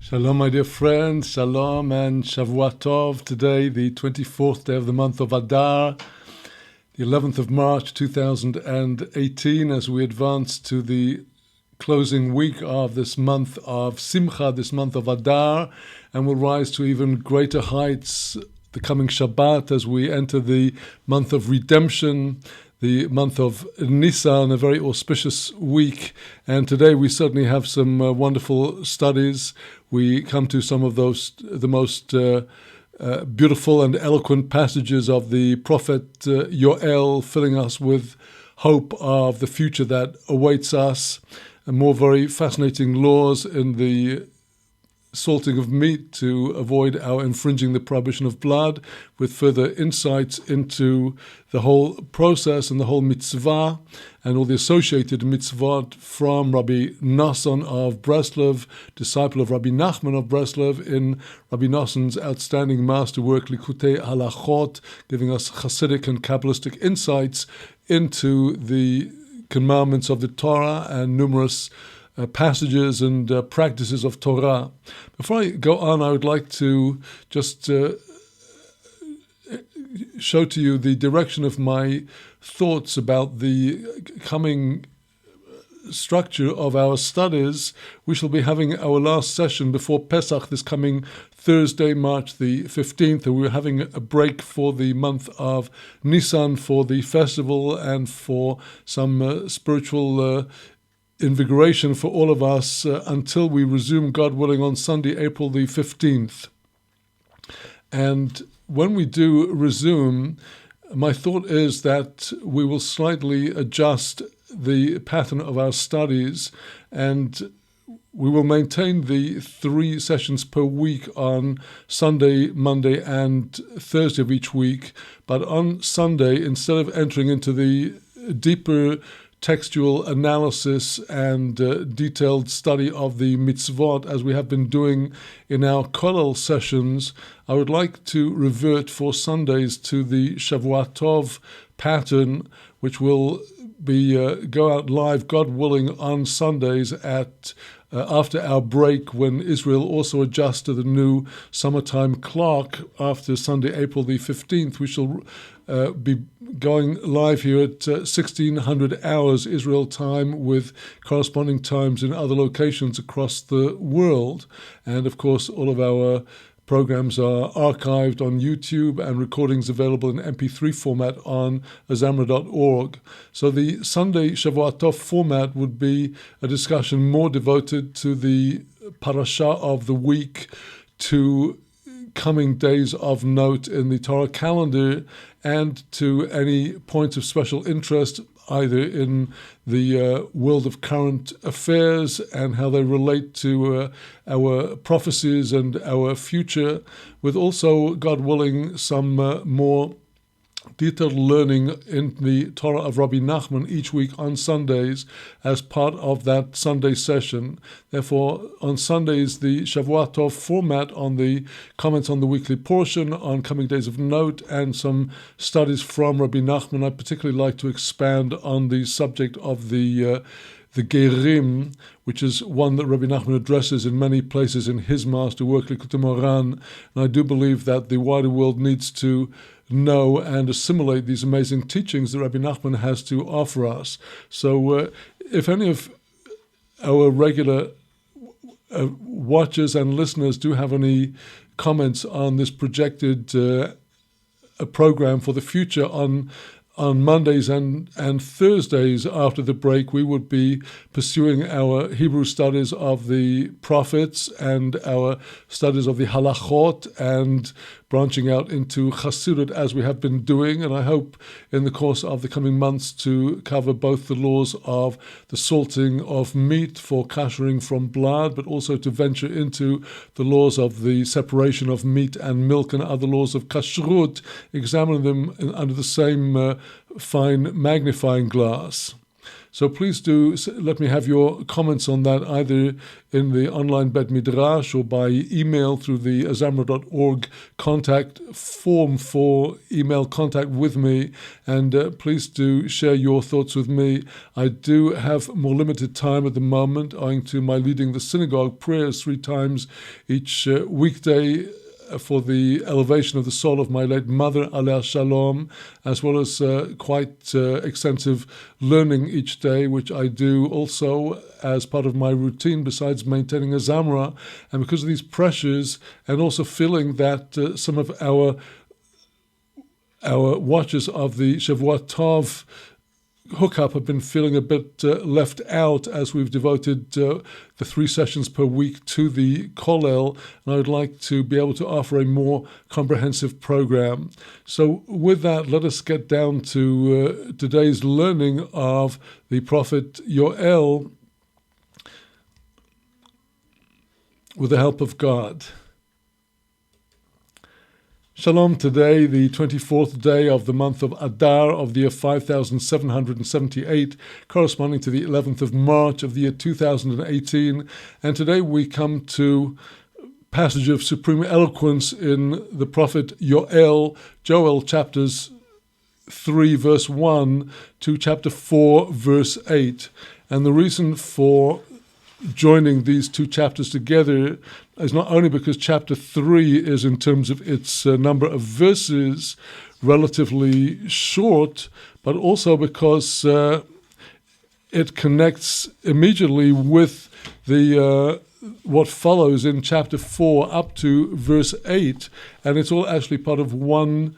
Shalom, my dear friends. Shalom and Shavua Tov. Today, the 24th day of the month of Adar, the 11th of March 2018, as we advance to the closing week of this month of Simcha, this month of Adar, and will rise to even greater heights the coming Shabbat as we enter the month of redemption, the month of Nisan, a very auspicious week. And today we certainly have some wonderful studies. We come to some of those, the most beautiful and eloquent passages of the prophet Yoel, filling us with hope of the future that awaits us, and more very fascinating laws in the salting of meat to avoid our infringing the prohibition of blood, with further insights into the whole process and the whole mitzvah and all the associated mitzvot from Rabbi Nosson of Breslov, disciple of Rabbi Nachman of Breslov, in Rabbi Nosson's outstanding masterwork Likutei Halachot, giving us Hasidic and Kabbalistic insights into the commandments of the Torah and numerous passages and practices of Torah. Before I go on, I would like to just show to you the direction of my thoughts about the coming structure of our studies. We shall be having our last session before Pesach this coming Thursday, March the 15th, and we're having a break for the month of Nisan for the festival and for some spiritual invigoration for all of us until we resume, God willing, on Sunday, April the 15th. And when we do resume, my thought is that we will slightly adjust the pattern of our studies, and we will maintain the 3 sessions per week on Sunday, Monday, and Thursday of each week. But on Sunday, instead of entering into the deeper textual analysis and detailed study of the mitzvot, as we have been doing in our Kollel sessions, I would like to revert for Sundays to the Shavua Tov pattern, which will be go out live, God willing, on Sundays at after our break, when Israel also adjusts to the new summertime clock after Sunday, April the 15th. We shall be going live here at 1600 hours Israel time, with corresponding times in other locations across the world. And of course, all of our programs are archived on YouTube and recordings available in MP3 format on azamra.org. So the Sunday Shavua Tov format would be a discussion more devoted to the parasha of the week, to coming days of note in the Torah calendar, and to any points of special interest, either in the world of current affairs and how they relate to our prophecies and our future, with also, God willing, some more detailed learning in the Torah of Rabbi Nachman each week on Sundays as part of that Sunday session. Therefore, on Sundays, the Shavua Tov format on the comments on the weekly portion, on coming days of note, and some studies from Rabbi Nachman. I particularly like to expand on the subject of the Gerim, which is one that Rabbi Nachman addresses in many places in his masterwork, Likutei Moharan. And I do believe that the wider world needs to know and assimilate these amazing teachings that Rabbi Nachman has to offer us. So if any of our regular watchers and listeners do have any comments on this projected program for the future, on Mondays and Thursdays after the break, we would be pursuing our Hebrew studies of the prophets and our studies of the Halachot, and branching out into Chassidut as we have been doing. And I hope in the course of the coming months to cover both the laws of the salting of meat for kashering from blood, but also to venture into the laws of the separation of meat and milk and other laws of kashrut, examining them under the same fine magnifying glass. So please do let me have your comments on that either in the online Bet Midrash or by email through the azamra.org contact form for email contact with me. And please do share your thoughts with me. I do have more limited time at the moment owing to my leading the synagogue prayers 3 times each weekday for the elevation of the soul of my late mother, Aleh Shalom, as well as quite extensive learning each day, which I do also as part of my routine besides maintaining a Zamra. And because of these pressures, and also feeling that some of our watchers of the Shavua Tov hookup have been feeling a bit left out as we've devoted the 3 sessions per week to the Kollel, and I would like to be able to offer a more comprehensive program. So with that, let us get down to today's learning of the prophet Yoel with the help of God. Shalom, today, the 24th day of the month of Adar of the year 5778, corresponding to the 11th of March of the year 2018. And today we come to a passage of supreme eloquence in the prophet Joel chapters 3 verse 1 to chapter 4 verse 8. And the reason for joining these 2 chapters together is not only because chapter 3 is, in terms of its number of verses, relatively short, but also because it connects immediately with the what follows in chapter 4 up to verse 8, and it's all actually part of one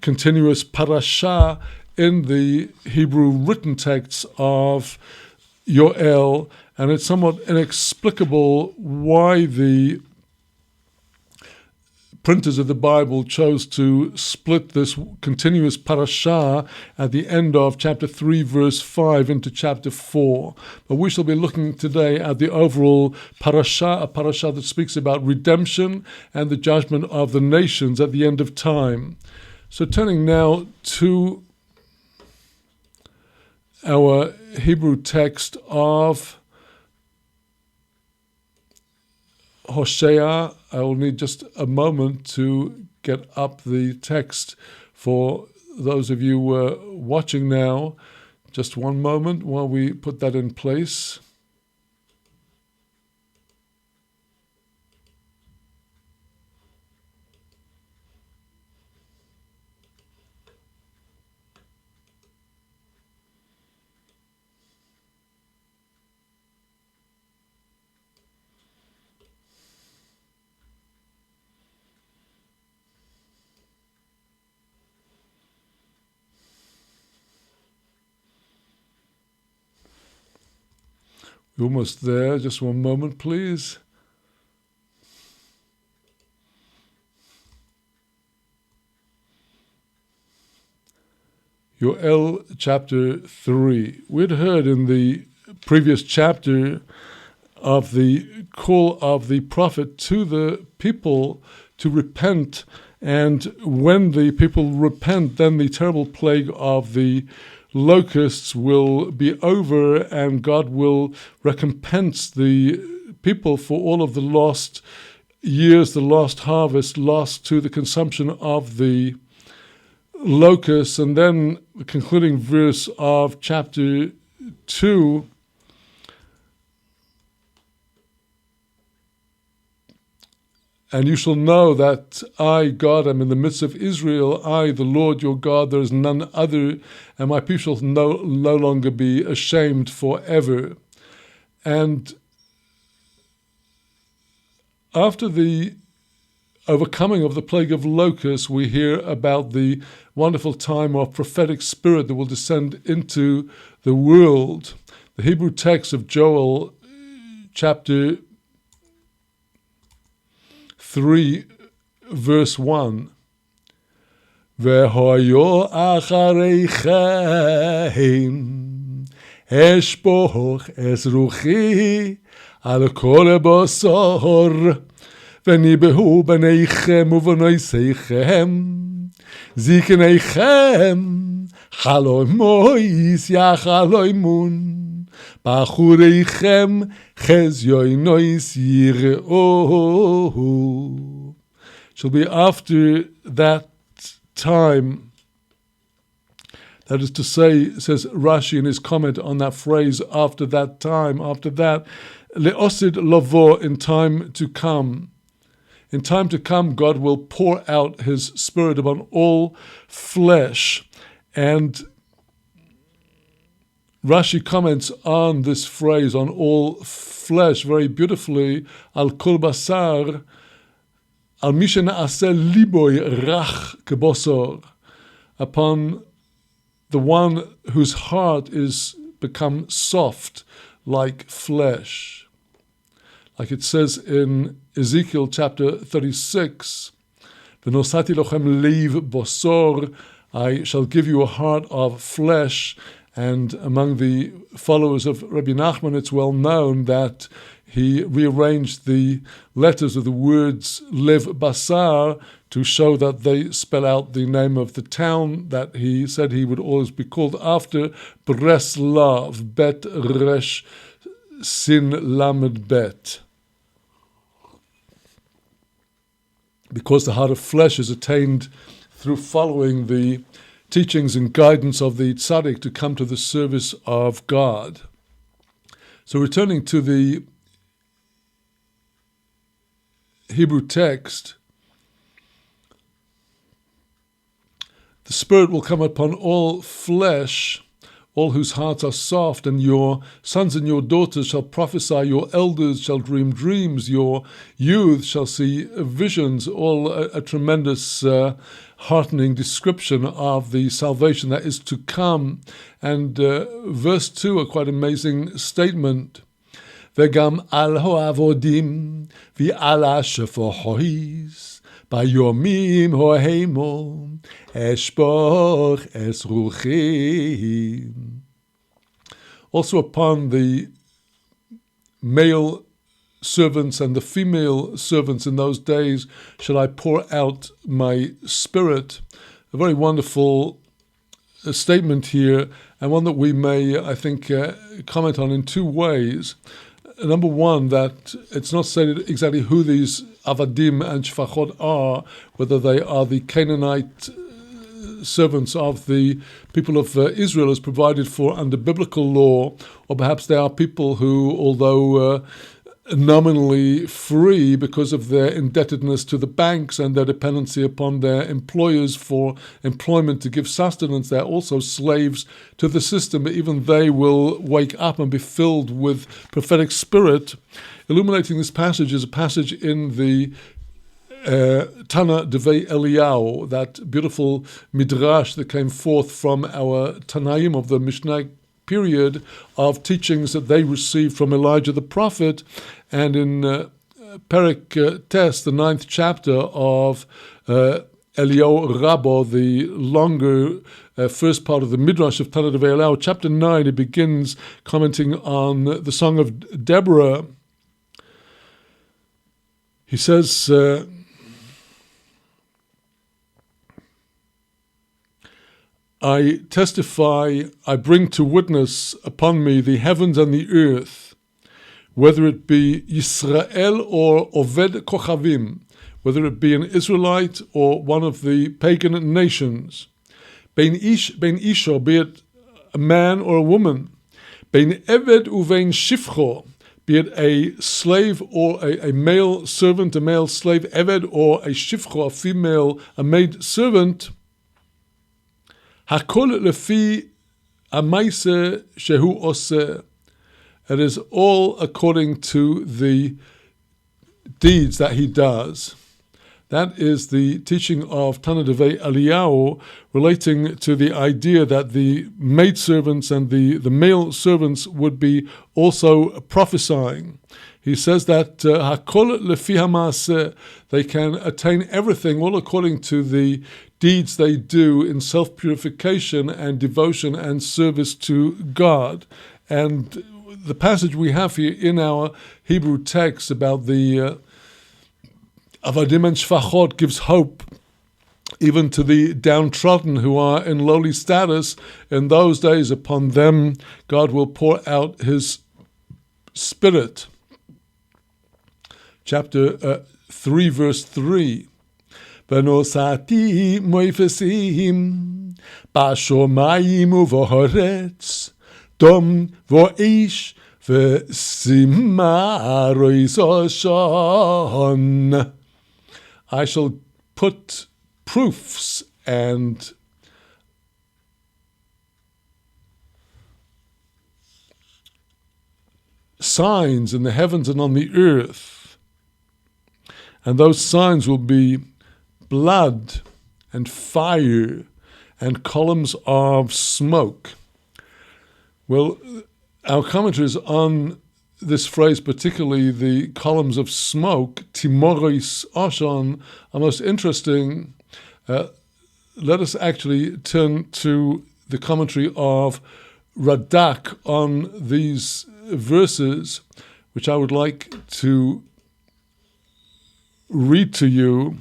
continuous parasha in the Hebrew written texts of Yoel. And it's somewhat inexplicable why the printers of the Bible chose to split this continuous parasha at the end of chapter 3, verse 5 into chapter 4. But we shall be looking today at the overall parasha, a parasha that speaks about redemption and the judgment of the nations at the end of time. So turning now to our Hebrew text of Hosea. I will need just a moment to get up the text for those of you watching now. Just one moment while we put that in place. We're almost there. Just one moment, please. Yoel chapter 3. We'd heard in the previous chapter of the call of the prophet to the people to repent, and when the people repent, then the terrible plague of the locusts will be over, and God will recompense the people for all of the lost years, the lost harvest, lost to the consumption of the locusts. And then the concluding verse of chapter 2, and you shall know that I, God, am in the midst of Israel, I, the Lord your God, there is none other, and my people shall no longer be ashamed forever. And after the overcoming of the plague of locusts, we hear about the wonderful time of prophetic spirit that will descend into the world. The Hebrew text of Joel chapter 3, verse 1. V'hoyo achareichem eshpoch es ruchi al kol basar v'nibehu b'neichem u'v'noiseichem zikneichem חלומויס יא חלוימון, בחוריכם חזיונויס יראו. Shall be after that time. That is to say, says Rashi in his comment on that phrase, after that time, after that, leosid lavo, in time to come. In time to come, God will pour out his spirit upon all flesh. And Rashi comments on this phrase, on all flesh, very beautifully, al kol basar, al mishen aseh liboy rach kebosor, upon the one whose heart is become soft like flesh. Like it says in Ezekiel chapter 36, V'nosati lochem leiv bosor, I shall give you a heart of flesh. And among the followers of Rabbi Nachman, it's well known that he rearranged the letters of the words Lev Basar to show that they spell out the name of the town that he said he would always be called after, Breslav, Bet Resh Sin Lamed Bet. Because the heart of flesh is attained through following the teachings and guidance of the tzaddik to come to the service of God. So returning to the Hebrew text, the Spirit will come upon all flesh, all whose hearts are soft, and your sons and your daughters shall prophesy, your elders shall dream dreams, your youth shall see visions, all a tremendous heartening description of the salvation that is to come. And verse 2, a quite amazing statement. V'gam al ho'avodim v'al ha'shefohis b'yomim ho'heimo eshpoch es ruchi. Also upon the male servants and the female servants in those days shall I pour out my spirit. A very wonderful statement here, and one that we may, I think, comment on in two ways. Number one, that it's not stated exactly who these avadim and shfachot are, whether they are the Canaanite servants of the people of Israel as provided for under biblical law, or perhaps they are people who, although nominally free because of their indebtedness to the banks and their dependency upon their employers for employment to give sustenance, they're also slaves to the system, but even they will wake up and be filled with prophetic spirit. Illuminating this passage is a passage in the Tana Devei Eliyahu, that beautiful midrash that came forth from our Tanaim of the Mishnah period of teachings that they received from Elijah the prophet. And in Perek Tes, the 9th chapter of Eliyahu Rabbo, the longer first part of the Midrash of Tana Devei Eliyahu, chapter 9, it begins commenting on the song of Deborah. He says, I testify, I bring to witness upon me the heavens and the earth, whether it be Yisrael or Oved Kochavim, whether it be an Israelite or one of the pagan nations, Bein Isha, be it a man or a woman, Bein Eved uvein Shifcho, be it a slave or a male servant, a male slave, Eved, or a Shifcho, a female, a maid servant, Hakol lefi amaise shehu oseh. It is all according to the deeds that he does. That is the teaching of Tana Devei Eliyahu, relating to the idea that the maidservants and the male servants would be also prophesying. He says that Hakol lefi hamaaseh, they can attain everything all according to the deeds they do in self-purification and devotion and service to God. And the passage we have here in our Hebrew text about the Avadim and Shfachot gives hope even to the downtrodden who are in lowly status. In those days, upon them God will pour out his Spirit. Chapter 3, verse 3. V'nosati moifesim b'shomayim u'v'haaretz dom v'oish v'sima roisoshan. I shall put proofs and signs in the heavens and on the earth, and those signs will be blood and fire and columns of smoke. Well, our commentaries on this phrase, particularly the columns of smoke, timoris oshan, are most interesting. Let us actually turn to the commentary of Radak on these verses, which I would like to read to you.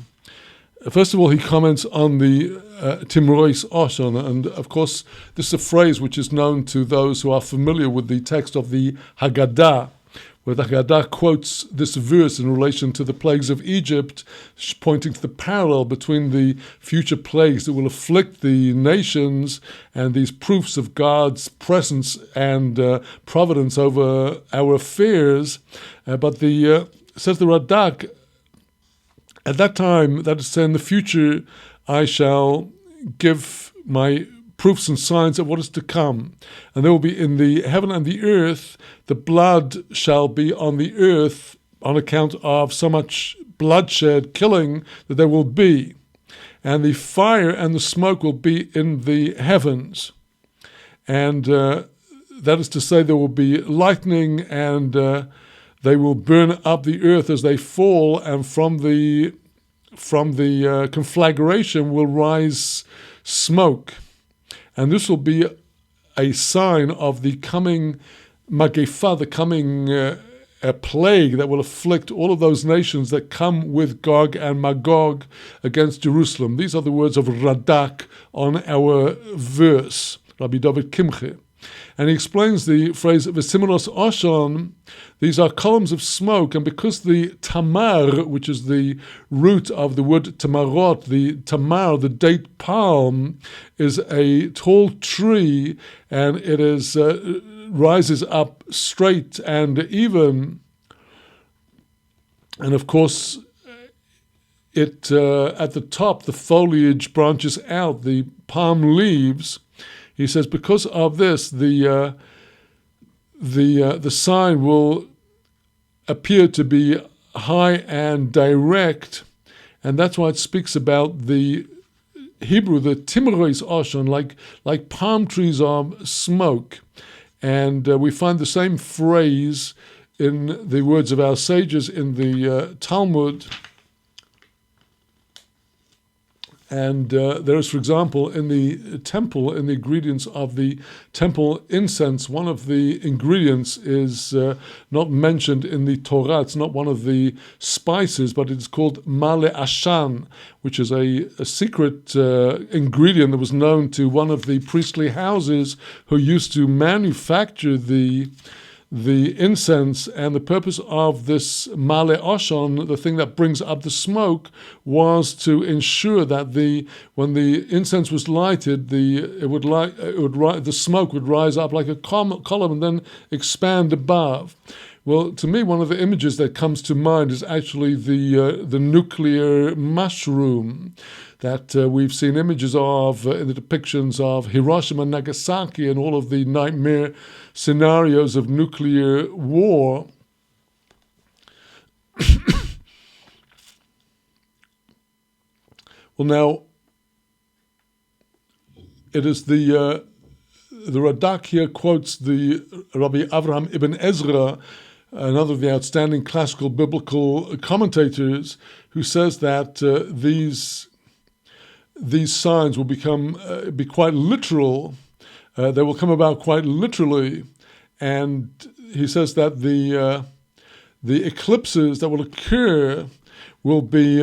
First of all, he comments on the Timoris Oshan, and of course, this is a phrase which is known to those who are familiar with the text of the Haggadah, where the Haggadah quotes this verse in relation to the plagues of Egypt, pointing to the parallel between the future plagues that will afflict the nations and these proofs of God's presence and providence over our affairs. But says the Radak, at that time, that is to say in the future, I shall give my proofs and signs of what is to come. And there will be in the heaven and the earth, the blood shall be on the earth on account of so much bloodshed, killing that there will be. And the fire and the smoke will be in the heavens. And that is to say there will be lightning, and they will burn up the earth as they fall, and from the conflagration will rise smoke. And this will be a sign of the coming Magefah, the coming a plague that will afflict all of those nations that come with Gog and Magog against Jerusalem. These are the words of Radak on our verse, Rabbi David Kimche. And he explains the phrase V'similos Oshan. These are columns of smoke, and because the tamar, which is the root of the word tamarot, the tamar, the date palm, is a tall tree, and it is rises up straight and even. And of course, it at the top, the foliage branches out, the palm leaves. He says, because of this, the sign will appear to be high and direct, and that's why it speaks about the Hebrew, the Timoris Oshan, like palm trees of smoke. And we find the same phrase in the words of our sages in the Talmud. And there is, for example, in the temple, in the ingredients of the temple incense, one of the ingredients is not mentioned in the Torah. It's not one of the spices, but it's called male ashan, which is a secret ingredient that was known to one of the priestly houses who used to manufacture the incense, and the purpose of this male oshan, the thing that brings up the smoke, was to ensure that when the incense was lighted, the smoke would rise up like a column and then expand above. Well, to me, one of the images that comes to mind is actually the nuclear mushroom that we've seen images of in the depictions of Hiroshima and Nagasaki and all of the nightmare scenarios of nuclear war. Well, now, it is the Radak here quotes the Rabbi Avraham ibn Ezra, another of the outstanding classical biblical commentators, who says that these signs will be quite literal. They will come about quite literally, and he says that the eclipses that will occur will be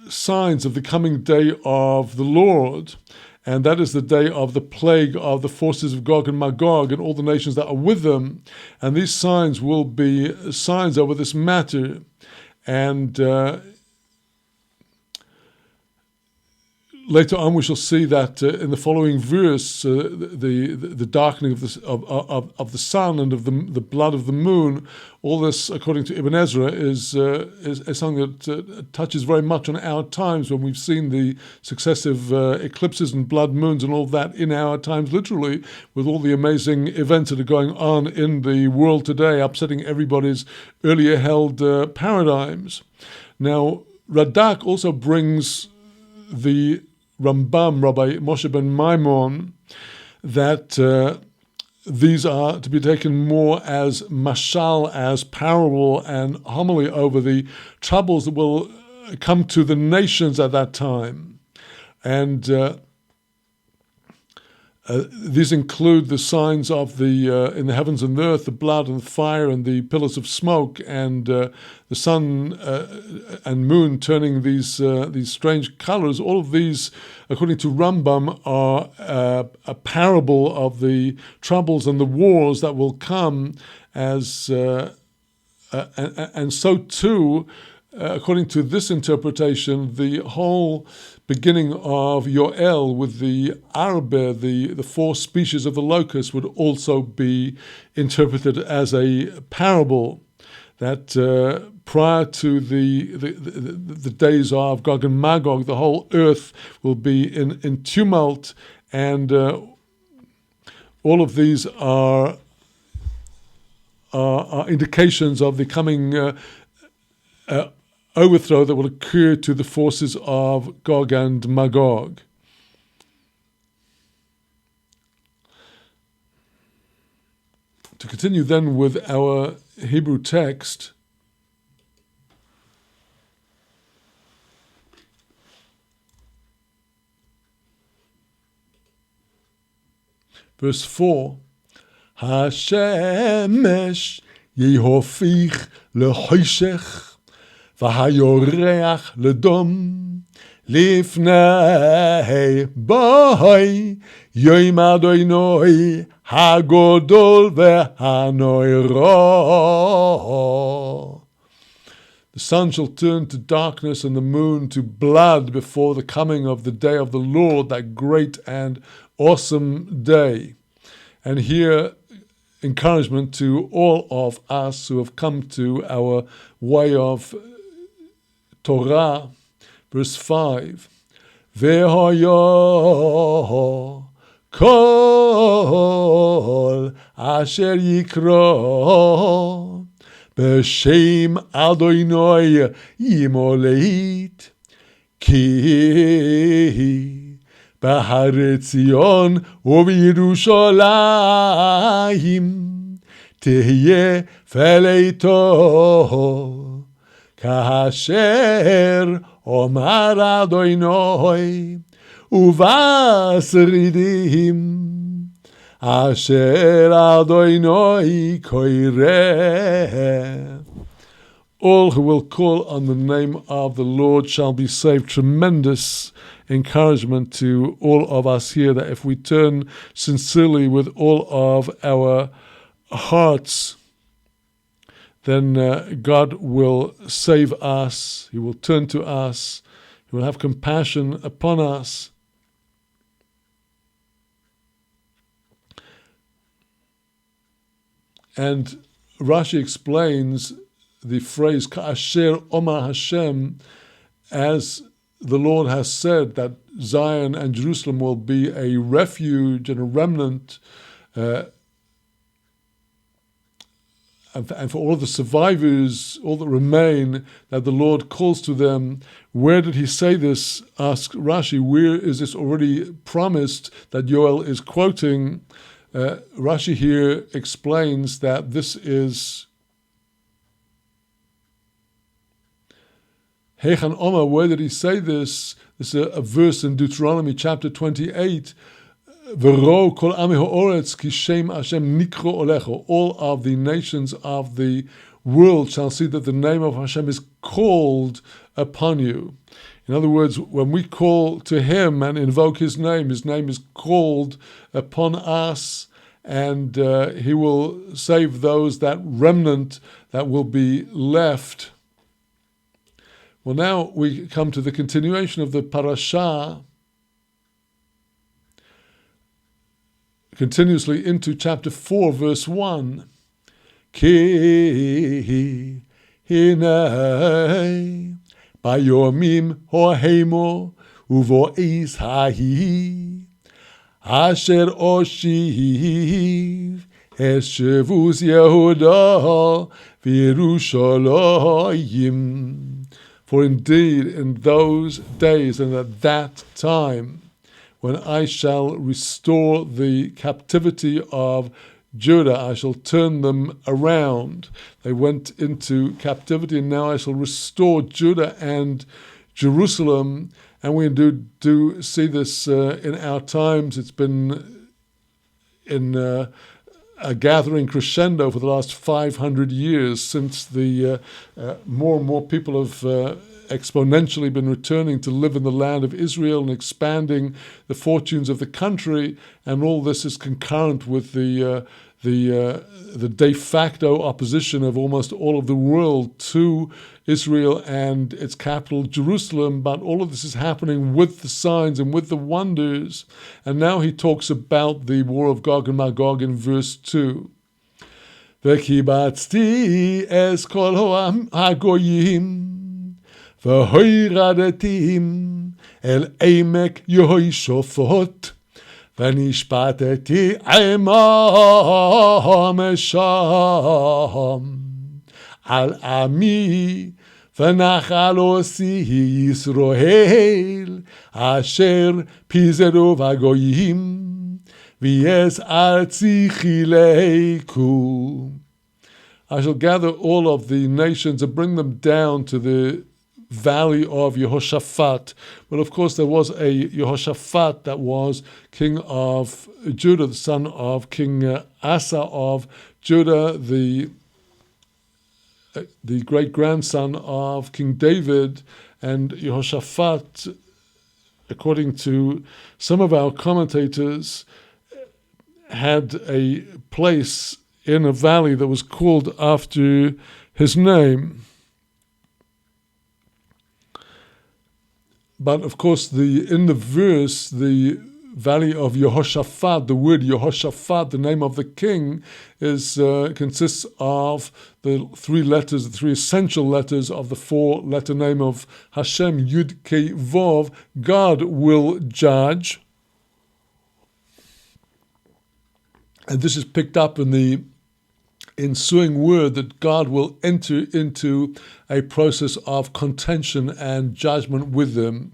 signs of the coming day of the Lord, and that is the day of the plague of the forces of Gog and Magog and all the nations that are with them. And these signs will be signs over this matter. And later on, we shall see that in the following verse, the darkening of the sun and of the blood of the moon, all this, according to Ibn Ezra, is something that touches very much on our times, when we've seen the successive eclipses and blood moons and all that in our times, literally, with all the amazing events that are going on in the world today, upsetting everybody's earlier held paradigms. Now, Radak also brings the Rambam, Rabbi Moshe ben Maimon, that these are to be taken more as mashal, as parable and homily over the troubles that will come to the nations at that time. And these include the signs of the in the heavens and the earth, the blood and the fire and the pillars of smoke, and the sun and moon turning these strange colors. All of these, according to Rambam, are a parable of the troubles and the wars that will come, as and so too, according to this interpretation, the whole beginning of Yoel with the arbe, the four species of the locust, would also be interpreted as a parable, that prior to the days of Gog and Magog, the whole earth will be in tumult, and all of these are indications of the coming overthrow that will occur to the forces of Gog and Magog. To continue then with our Hebrew text, verse 4, Hashemesh yehofich lechoshech והיורח לדום לפני בואי יום אדוני הגדול והנורא. The sun shall turn to darkness and the moon to blood before the coming of the day of the Lord, that great and awesome day. And here, encouragement to all of us who have come to our way of Torah, verse 5. Ve'hoyo kol asher yikro b'shem Adonai yimoleit ki b'hare Tzion u'b'Yerushalayim tehye feleito כאשר אומר אדוני ובשרידים אשר אדוני קורא. All who will call on the name of the Lord shall be saved. Tremendous encouragement to all of us here, that if we turn sincerely with all of our hearts, then God will save us. He will turn to us. He will have compassion upon us. And Rashi explains the phrase Ka'asher Omar Hashem, as the Lord has said that Zion and Jerusalem will be a refuge and a remnant, and for all of the survivors, all that remain, that the Lord calls to them. Where did he say this? Asks Rashi. Where is this already promised that Yoel is quoting? Rashi here explains that this is Hechan Omer. Where did he say this? This is a verse in Deuteronomy chapter 28. All of the nations of the world shall see that the name of Hashem is called upon you. In other words, when we call to him and invoke his name is called upon us, and he will save those, that remnant that will be left. Well, now we come to the continuation of the parasha, continuously into chapter 4, verse 1. Ki hinei bayomim hohemo uvo'is hahi asher oshiv eshavus Yehuda v'Yerushalayim. For indeed in those days and at that time, when I shall restore the captivity of Judah, I shall turn them around. They went into captivity, and now I shall restore Judah and Jerusalem. And we do see this in our times. It's been in a gathering crescendo for the last 500 years, since the more and more people have exponentially been returning to live in the land of Israel and expanding the fortunes of the country, and all this is concurrent with the de facto opposition of almost all of the world to Israel and its capital Jerusalem. But all of this is happening with the signs and with the wonders. And now he talks about the war of Gog and Magog in verse 2. V'kibatzti es kol hagoyim והוירדתים אל עמק יהושפט ונשפטתי עמם שם על עמי ונחל עושי ישראל אשר פיזרו בגויים ויעש ארצי חילקו. I shall gather all of the nations and bring them down to the valley of Yehoshaphat. Well, of course, there was a Yehoshaphat that was king of Judah, the son of King Asa of Judah, the great-grandson of King David. And Yehoshaphat, according to some of our commentators, had a place in a valley that was called after his name. But of course, in the verse, the valley of Yehoshaphat, the word Yehoshaphat, the name of the king, consists of the three essential letters of the four-letter name of Hashem, Yud Kei Vov. God will judge. And this is picked up in the ensuing word that God will enter into a process of contention and judgment with them.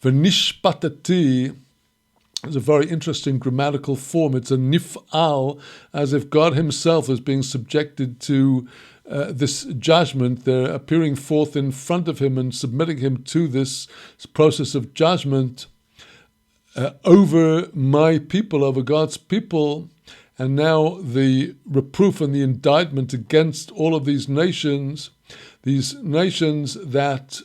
V'nishpatati is a very interesting grammatical form. It's a nif'al, as if God himself is being subjected to this judgment. They're appearing forth in front of him and submitting him to this process of judgment over my people, over God's people. And now the reproof and the indictment against all of these nations that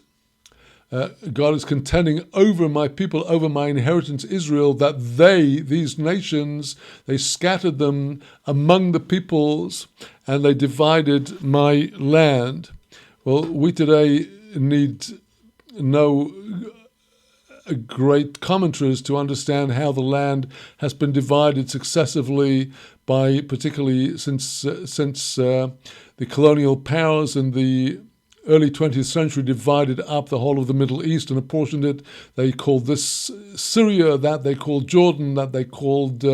God is contending over my people, over my inheritance Israel, that these nations, they scattered them among the peoples and they divided my land. Well, we today need no great commentaries to understand how the land has been divided successively by, particularly since the colonial powers in the early 20th century divided up the whole of the Middle East and apportioned it. They called this Syria, that they called Jordan, that they called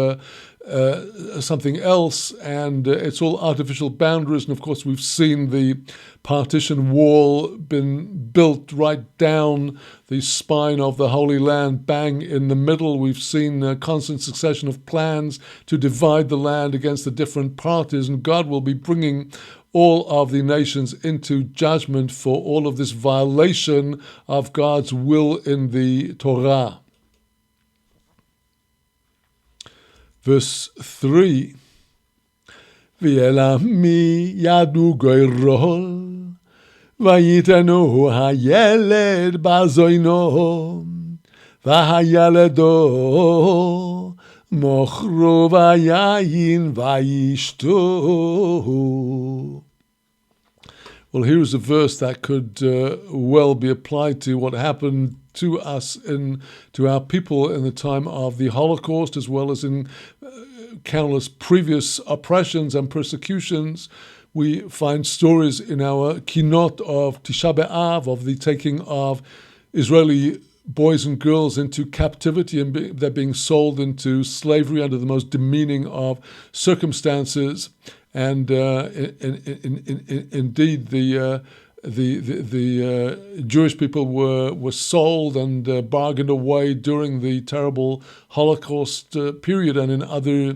something else, and it's all artificial boundaries. And of course, we've seen the partition wall been built right down the spine of the Holy Land, bang in the middle. We've seen a constant succession of plans to divide the land against the different parties, and God will be bringing all of the nations into judgment for all of this violation of God's will in the Torah. Verse 3, V'elami yadu goyrol, ויתנו הילד בזוינו, והילדו מוכרו ויין וישתו. Well, here's a verse that could well be applied to what happened to us to our people in the time of the Holocaust, as well as in countless previous oppressions and persecutions. We find stories in our kinot of Tisha B'Av, of the taking of Israeli boys and girls into captivity, and they're being sold into slavery under the most demeaning of circumstances. And indeed, the Jewish people were sold and bargained away during the terrible Holocaust period and in other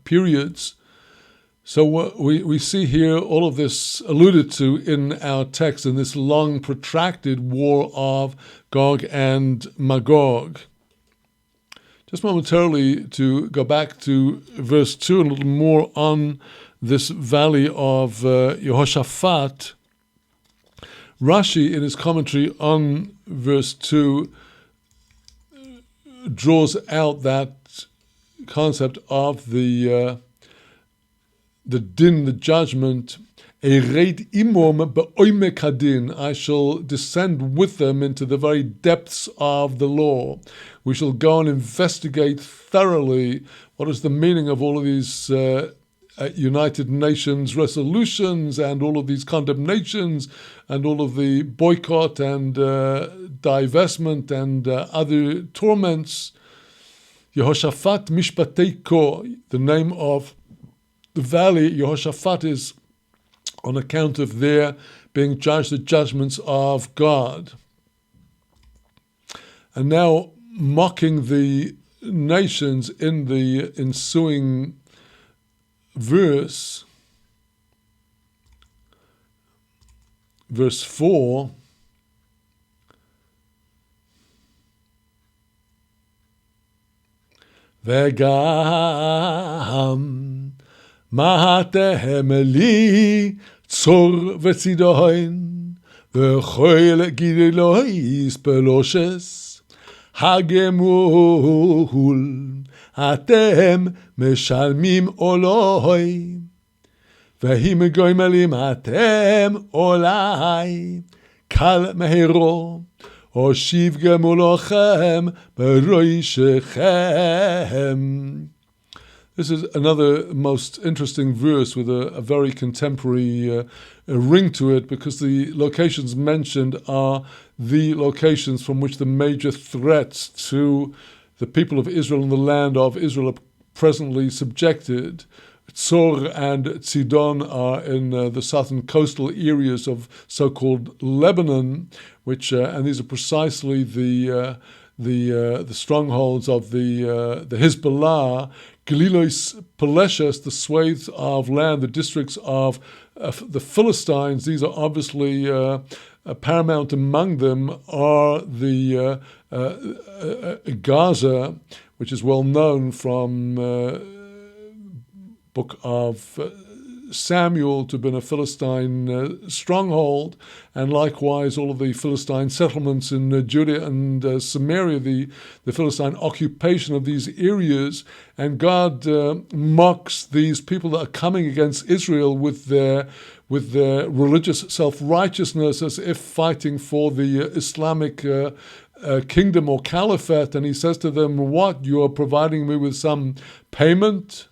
periods. So we see here all of this alluded to in our text in this long, protracted war of Gog and Magog. Just momentarily to go back to verse 2 and a little more on this valley of Yehoshaphat. Rashi, in his commentary on verse 2, draws out that concept of the din, the judgment. Ered imom be'oimek hadin. I shall descend with them into the very depths of the law. We shall go and investigate thoroughly what is the meaning of all of these United Nations resolutions and all of these condemnations and all of the boycott and divestment and other torments. Yehoshaphat Mishpatei Ko, the name of the valley, Yehoshaphat, is on account of their being judged the judgments of God. And now, mocking the nations in the ensuing verse 4, Vegam Mahatehem li צור וצידון וכל גילויס בלושס הגמול אתם משלמים עולוי והים גוימלים אתם עולי קל מהרו הושיב גמולכם בראשכם. This is another most interesting verse with a very contemporary ring to it, because the locations mentioned are the locations from which the major threats to the people of Israel and the land of Israel are presently subjected. Tzor and Tzidon are in the southern coastal areas of so-called Lebanon, which and these are precisely the strongholds of the Hezbollah. Galilois Peleshes, the swathes of land, the districts of the Philistines, these are obviously paramount among them are the Gaza, which is well known from book of Samuel to have been a Philistine stronghold, and likewise all of the Philistine settlements in Judea and Samaria, the Philistine occupation of these areas. And God mocks these people that are coming against Israel with their religious self-righteousness, as if fighting for the Islamic kingdom or caliphate. And he says to them, what, you are providing me with some payment?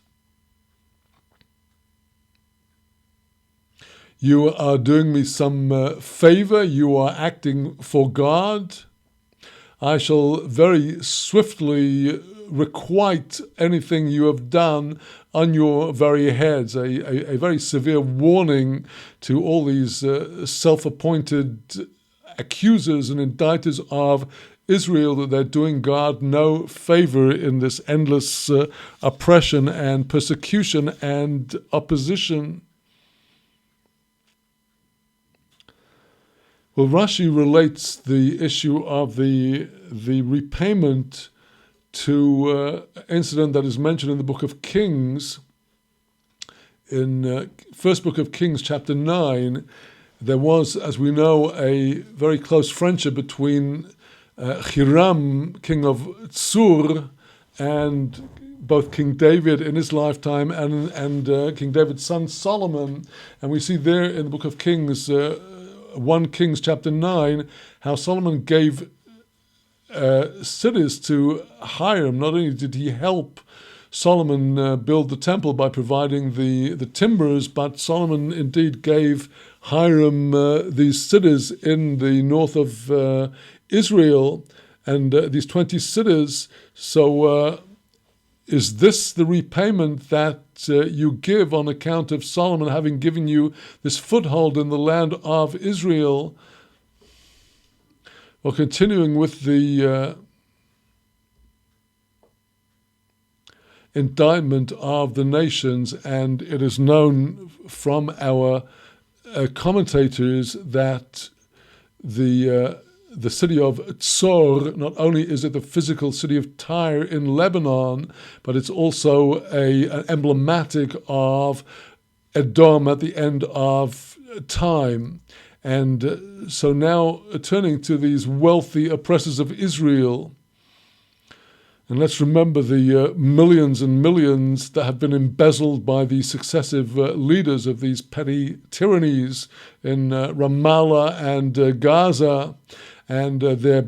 You are doing me some favor. You are acting for God. I shall very swiftly requite anything you have done on your very heads. A very severe warning to all these self-appointed accusers and indictors of Israel, that they're doing God no favor in this endless oppression and persecution and opposition. Well, Rashi relates the issue of the repayment to an incident that is mentioned in the book of Kings, in first book of Kings, chapter 9, there was, as we know, a very close friendship between Hiram, king of Tsur, and both King David in his lifetime and King David's son Solomon. And we see there in the book of Kings, 1 Kings chapter 9, how Solomon gave cities to Hiram. Not only did he help Solomon build the temple by providing the timbers, but Solomon indeed gave Hiram these cities in the north of Israel, and these 20 cities. So is this the repayment that you give on account of Solomon having given you this foothold in the land of Israel? Well, continuing with the indictment of the nations, and it is known from our commentators that the city of Tzor, not only is it the physical city of Tyre in Lebanon, but it's also an emblematic of Edom at the end of time. And so now turning to these wealthy oppressors of Israel, and let's remember the millions and millions that have been embezzled by the successive leaders of these petty tyrannies in Ramallah and Gaza, and their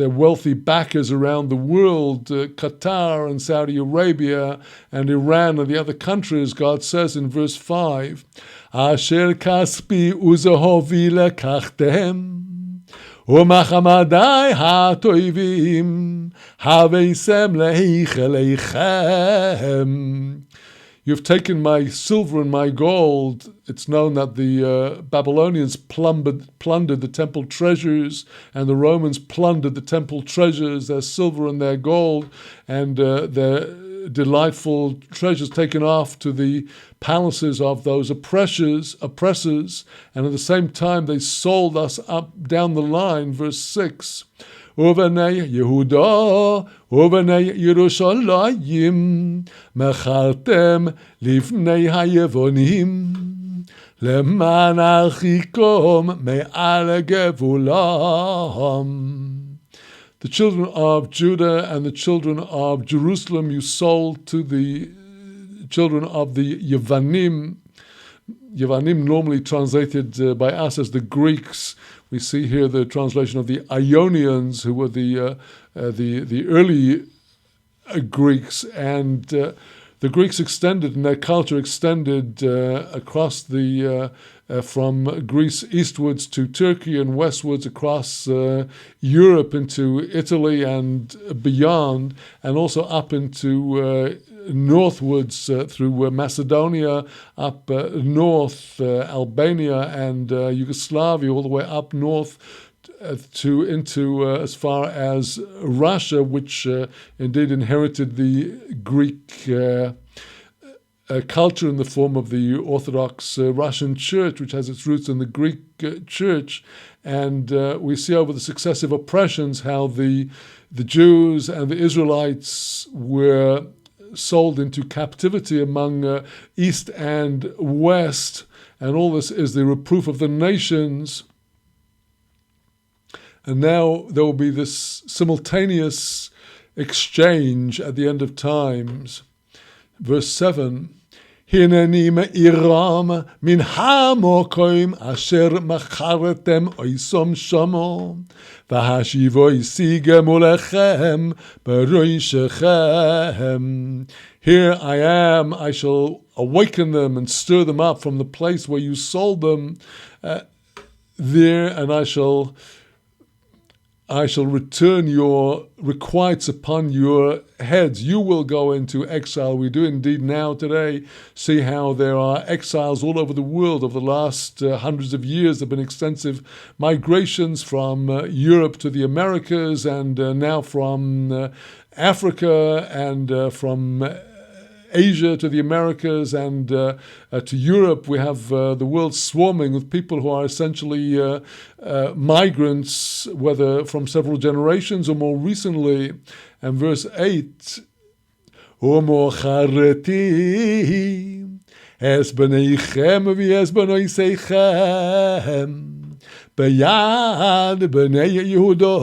wealthy backers around the world, Qatar and Saudi Arabia and Iran and the other countries. God says in verse 5, Asher kaspi uzahovi lekachtem ומחמדי הטובים הבאסם להיכליכם. You've taken my silver and my gold. It's known that the Babylonians plundered the temple treasures, and the Romans plundered the temple treasures, their silver and their gold, and their delightful treasures taken off to the palaces of those oppressors, and at the same time they sold us up down the line. Verse 6, ובני יהודה ובני ירושלים מכרתם לפני היוונים למען הרחיקום מעל גבולם. The children of Judah and the children of Jerusalem you sold to the children of the Yevanim. Yevanim, normally translated by us as the Greeks. We see here the translation of the Ionians, who were the early Greeks, and the Greeks extended, and their culture extended across the from Greece eastwards to Turkey and westwards across Europe into Italy and beyond, and also up into northwards through Macedonia, up north, Albania and Yugoslavia, all the way up north into as far as Russia, which indeed inherited the Greek culture in the form of the Orthodox Russian Church, which has its roots in the Greek Church. And we see over the successive oppressions how the Jews and the Israelites were sold into captivity among East and West, and all this is the reproof of the nations. And now there will be this simultaneous exchange at the end of times. Verse 7, הנני מאירם מן המקום אשר מכרתם אויסום שמו והשיבו ישיגם עליכם בראשכם. Here I am, I shall awaken them and stir them up from the place where you sold them there, and I shall return your requites upon your heads. You will go into exile. We do indeed now today see how there are exiles all over the world. Over the last hundreds of years, there have been extensive migrations from Europe to the Americas, and now from Africa and from Asia to the Americas and to Europe. We have the world swarming with people who are essentially migrants, whether from several generations or more recently. And verse 8, ומוכרתי Es b'neichem v'es b'noiseichem b'yad b'nei Yehuda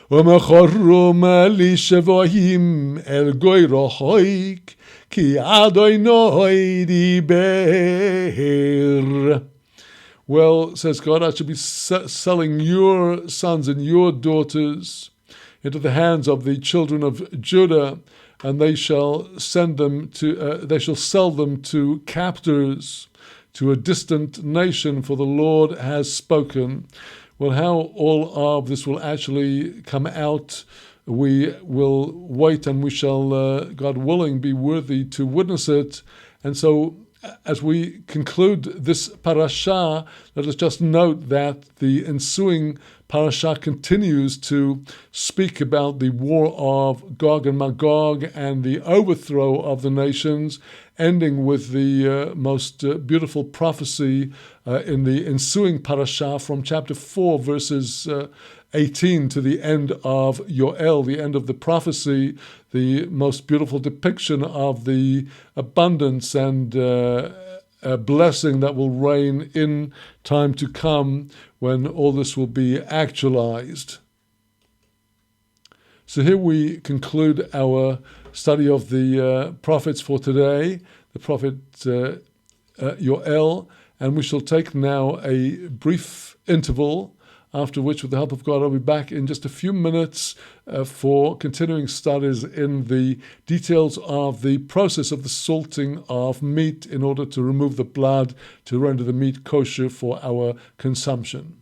u'mechorum lishevohim el goy rochoik ki Adonai diber. Well, says God, I shall be selling your sons and your daughters into the hands of the children of Judah, and they shall sell them to captors, to a distant nation, for the Lord has spoken. Well, how all of this will actually come out, we will wait, and we shall, God willing, be worthy to witness it. And so, as we conclude this parasha, let us just note that the ensuing parasha continues to speak about the war of Gog and Magog and the overthrow of the nations, ending with the most beautiful prophecy in the ensuing parasha from chapter 4, verses 18 to the end of Yoel, the end of the prophecy, the most beautiful depiction of the abundance and blessing that will reign in time to come when all this will be actualized. So here we conclude our study of the prophets for today, the prophet Yoel, and we shall take now a brief interval, after which, with the help of God, I'll be back in just a few minutes for continuing studies in the details of the process of the salting of meat in order to remove the blood to render the meat kosher for our consumption.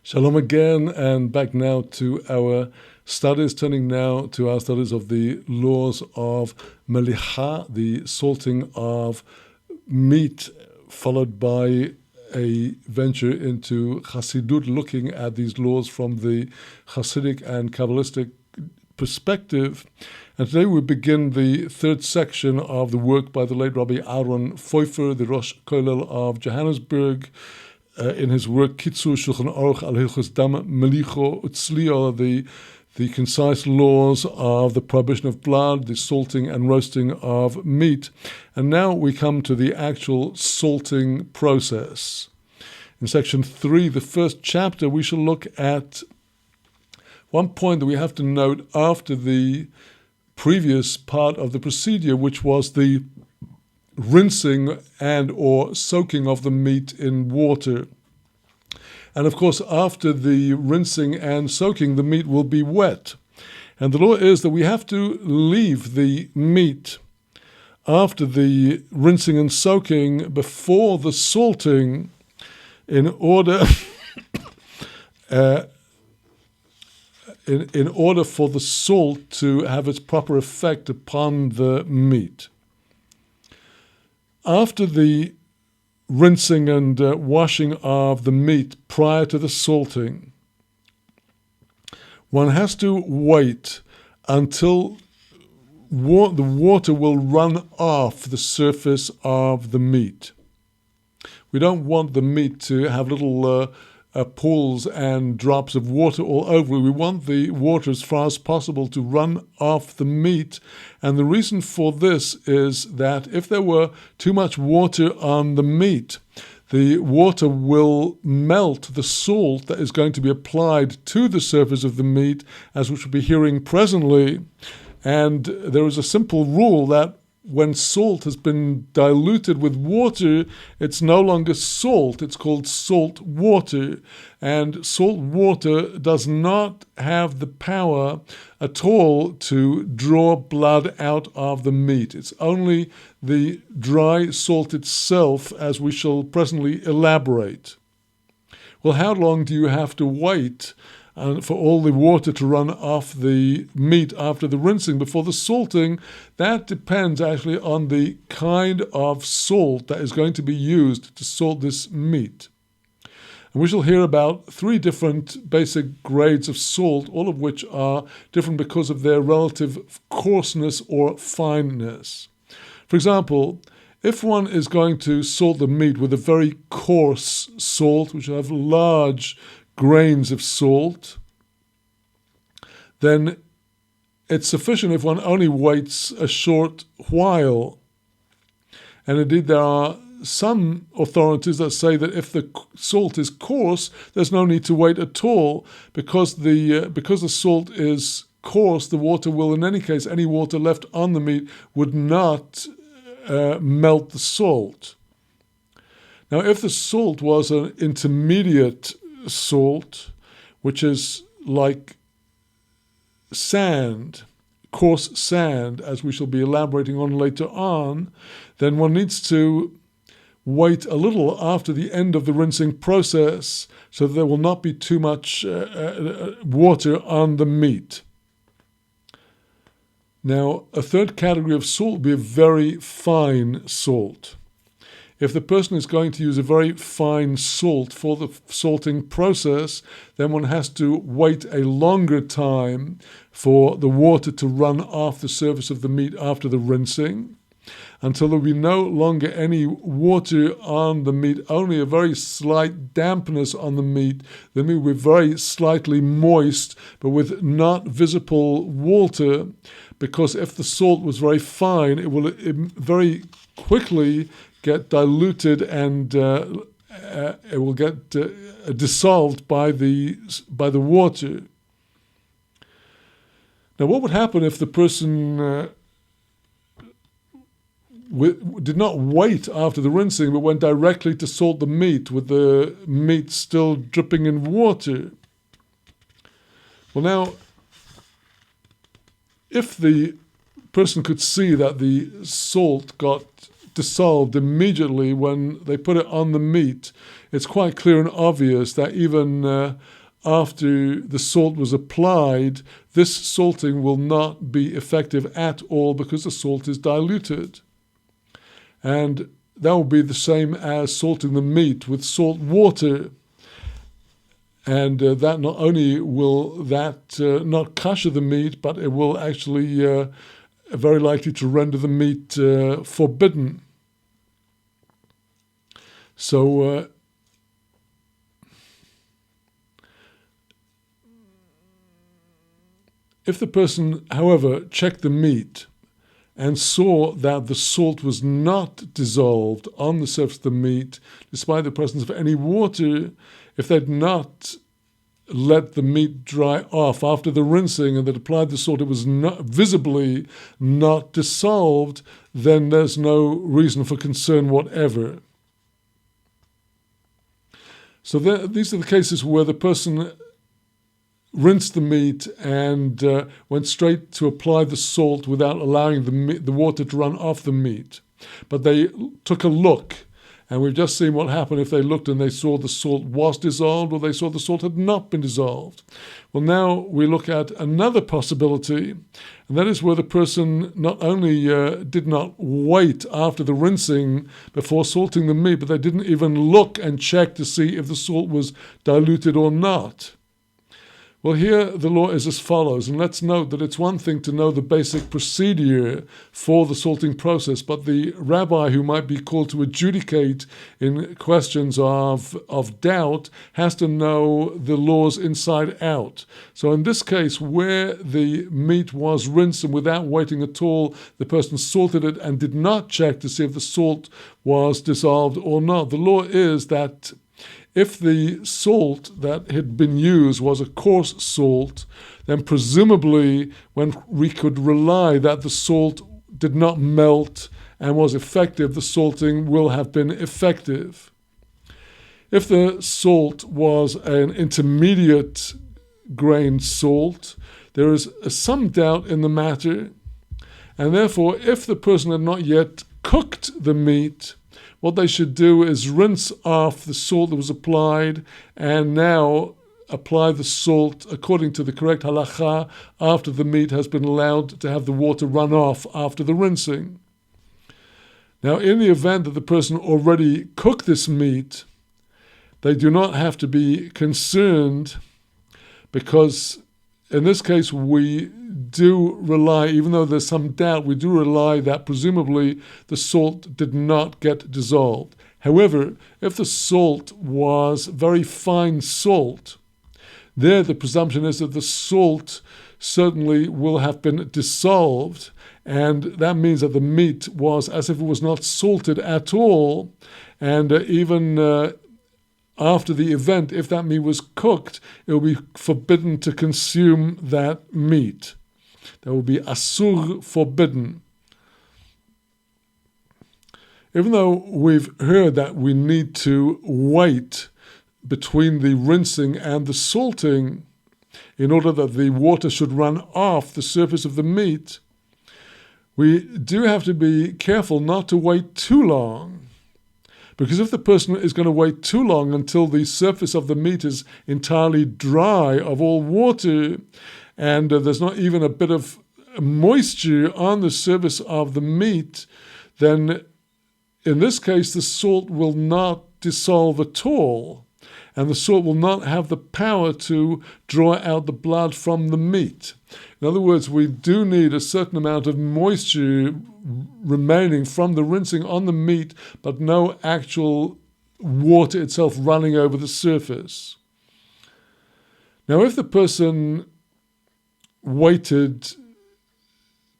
Shalom again, and back now to our studies, turning now to our studies of the laws of melicha, the salting of meat, followed by a venture into Chassidut, looking at these laws from the Hasidic and Kabbalistic perspective. And today we begin the third section of the work by the late Rabbi Aaron Pfeiffer, the Rosh Kollel of Johannesburg, in his work Kitzur Shulchan Aruch al Hilchos Dam Melicho Utzliya, the concise laws of the prohibition of blood, the salting and roasting of meat. And now we come to the actual salting process. In section 3, the first chapter, we shall look at one point that we have to note after the previous part of the procedure, which was the rinsing and or soaking of the meat in water. And of course, after the rinsing and soaking, the meat will be wet. And the law is that we have to leave the meat after the rinsing and soaking before the salting in order in order for the salt to have its proper effect upon the meat. After the rinsing and washing of the meat prior to the salting, one has to wait until the water will run off the surface of the meat. We don't want the meat to have little pools and drops of water all over. We want the water as far as possible to run off the meat. And the reason for this is that if there were too much water on the meat, the water will melt the salt that is going to be applied to the surface of the meat, as we shall be hearing presently. And there is a simple rule that when salt has been diluted with water, it's no longer salt. It's called salt water. And salt water does not have the power at all to draw blood out of the meat. It's only the dry salt itself, as we shall presently elaborate. Well, how long do you have to wait for all the water to run off the meat after the rinsing before the salting? That depends actually on the kind of salt that is going to be used to salt this meat. And we shall hear about 3 different basic grades of salt, all of which are different because of their relative coarseness or fineness. For example, if one is going to salt the meat with a very coarse salt, which will have large grains of salt, then it's sufficient if one only waits a short while. And indeed, there are some authorities that say that if the salt is coarse, there's no need to wait at all, because the salt is coarse, the water will, in any case, any water left on the meat would not melt the salt. Now, if the salt was an intermediate salt, which is like sand, coarse sand, as we shall be elaborating on later on, then one needs to wait a little after the end of the rinsing process so that there will not be too much water on the meat. Now, a third category of salt would be a very fine salt. If the person is going to use a very fine salt for the salting process, then one has to wait a longer time for the water to run off the surface of the meat after the rinsing, until there will be no longer any water on the meat, only a very slight dampness on the meat. The meat will be very slightly moist, but with not visible water, because if the salt was very fine, it will very quickly get diluted and it will get dissolved by the water. Now, what would happen if the person did not wait after the rinsing, but went directly to salt the meat with the meat still dripping in water? Well, now, if the person could see that the salt got dissolved immediately when they put it on the meat, it's quite clear and obvious that even after the salt was applied, this salting will not be effective at all because the salt is diluted. And that will be the same as salting the meat with salt water. And that not only will that not kosher the meat, but it will actually very likely to render the meat forbidden. So if the person, however, checked the meat and saw that the salt was not dissolved on the surface of the meat, despite the presence of any water, if they'd not let the meat dry off after the rinsing and they'd applied the salt, it was not visibly not dissolved, then there's no reason for concern whatever. So these are the cases where the person rinsed the meat and went straight to apply the salt without allowing the water to run off the meat. But they took a look, and we've just seen what happened if they looked and they saw the salt was dissolved or they saw the salt had not been dissolved. Well, now we look at another possibility, and that is where the person not only did not wait after the rinsing before salting the meat, but they didn't even look and check to see if the salt was diluted or not. Well, here the law is as follows, and let's note that it's one thing to know the basic procedure for the salting process, but the rabbi who might be called to adjudicate in questions of doubt has to know the laws inside out. So in this case, where the meat was rinsed and without waiting at all, the person salted it and did not check to see if the salt was dissolved or not. The law is that if the salt that had been used was a coarse salt, then presumably when we could rely that the salt did not melt and was effective, the salting will have been effective. If the salt was an intermediate grain salt, there is some doubt in the matter, and therefore if the person had not yet cooked the meat, what they should do is rinse off the salt that was applied and now apply the salt according to the correct halachah after the meat has been allowed to have the water run off after the rinsing. Now, in the event that the person already cooked this meat, they do not have to be concerned because in this case we do rely, even though there's some doubt, we do rely that presumably the salt did not get dissolved. However, if the salt was very fine salt, there the presumption is that the salt certainly will have been dissolved, and that means that the meat was as if it was not salted at all, and even after the event, if that meat was cooked, it will be forbidden to consume that meat. That will be asur, forbidden. Even though we've heard that we need to wait between the rinsing and the salting in order that the water should run off the surface of the meat, we do have to be careful not to wait too long. Because if the person is going to wait too long until the surface of the meat is entirely dry of all water and there's not even a bit of moisture on the surface of the meat, then in this case the salt will not dissolve at all, and the salt will not have the power to draw out the blood from the meat. In other words, we do need a certain amount of moisture remaining from the rinsing on the meat, but no actual water itself running over the surface. Now, if the person waited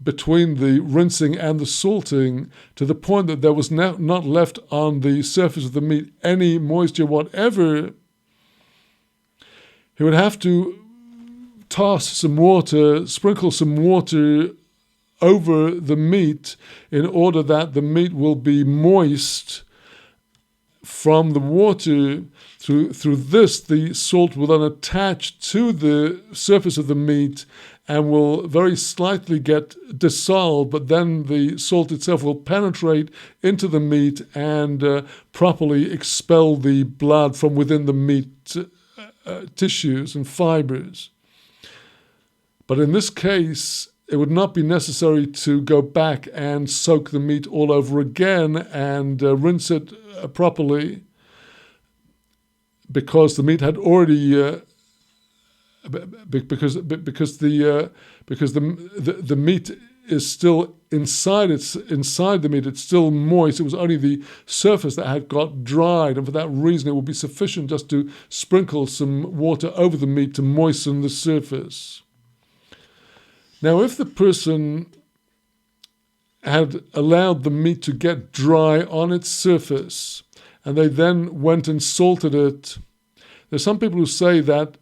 between the rinsing and the salting to the point that there was not left on the surface of the meat any moisture whatever, he would have to toss some water, sprinkle some water over the meat in order that the meat will be moist from the water. Through this, the salt will then attach to the surface of the meat and will very slightly get dissolved, but then the salt itself will penetrate into the meat and properly expel the blood from within the meat tissues and fibers. But in this case, it would not be necessary to go back and soak the meat all over again and rinse it properly, because the meat had already because the meat is still inside the meat. It's still moist. It was only the surface that had got dried, and for that reason, it would be sufficient just to sprinkle some water over the meat to moisten the surface. Now, if the person had allowed the meat to get dry on its surface, and they then went and salted it, there's some people who say that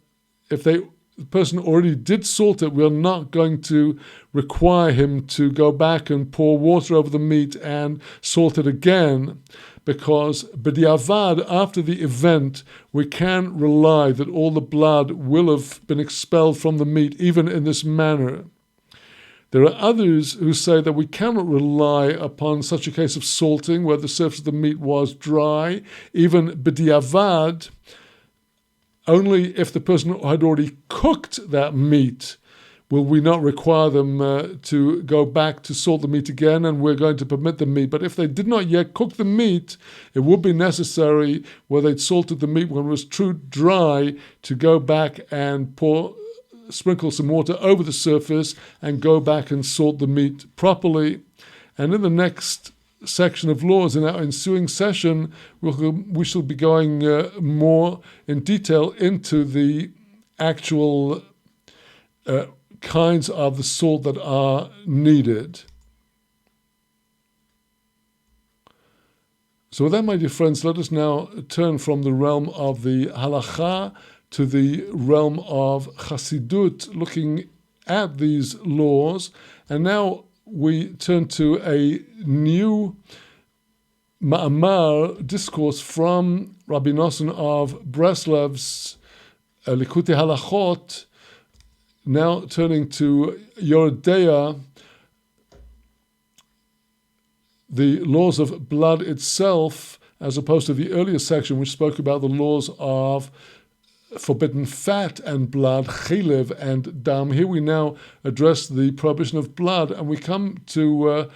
if the person already did salt it, we're not going to require him to go back and pour water over the meat and salt it again, because b'diavad, after the event, we can rely that all the blood will have been expelled from the meat, even in this manner. There are others who say that we cannot rely upon such a case of salting where the surface of the meat was dry, even b'diavad, only if the person had already cooked that meat will we not require them to go back to salt the meat again, and we're going to permit the meat. But if they did not yet cook the meat, it would be necessary, where they'd salted the meat when it was true dry, to go back and sprinkle some water over the surface and go back and salt the meat properly. And in the next section of laws, in our ensuing session, we shall be going more in detail into the actual kinds of the salt that are needed. So with that, my dear friends, let us now turn from the realm of the Halachah to the realm of Chassidut, looking at these laws. And now we turn to a new ma'amar, discourse from Rabbi Nosson of Breslev's Likutei Halachot, now turning to Yoredeya, the laws of blood itself, as opposed to the earlier section which spoke about the laws of forbidden fat and blood, chilev and dam. Here we now address the prohibition of blood, and we come to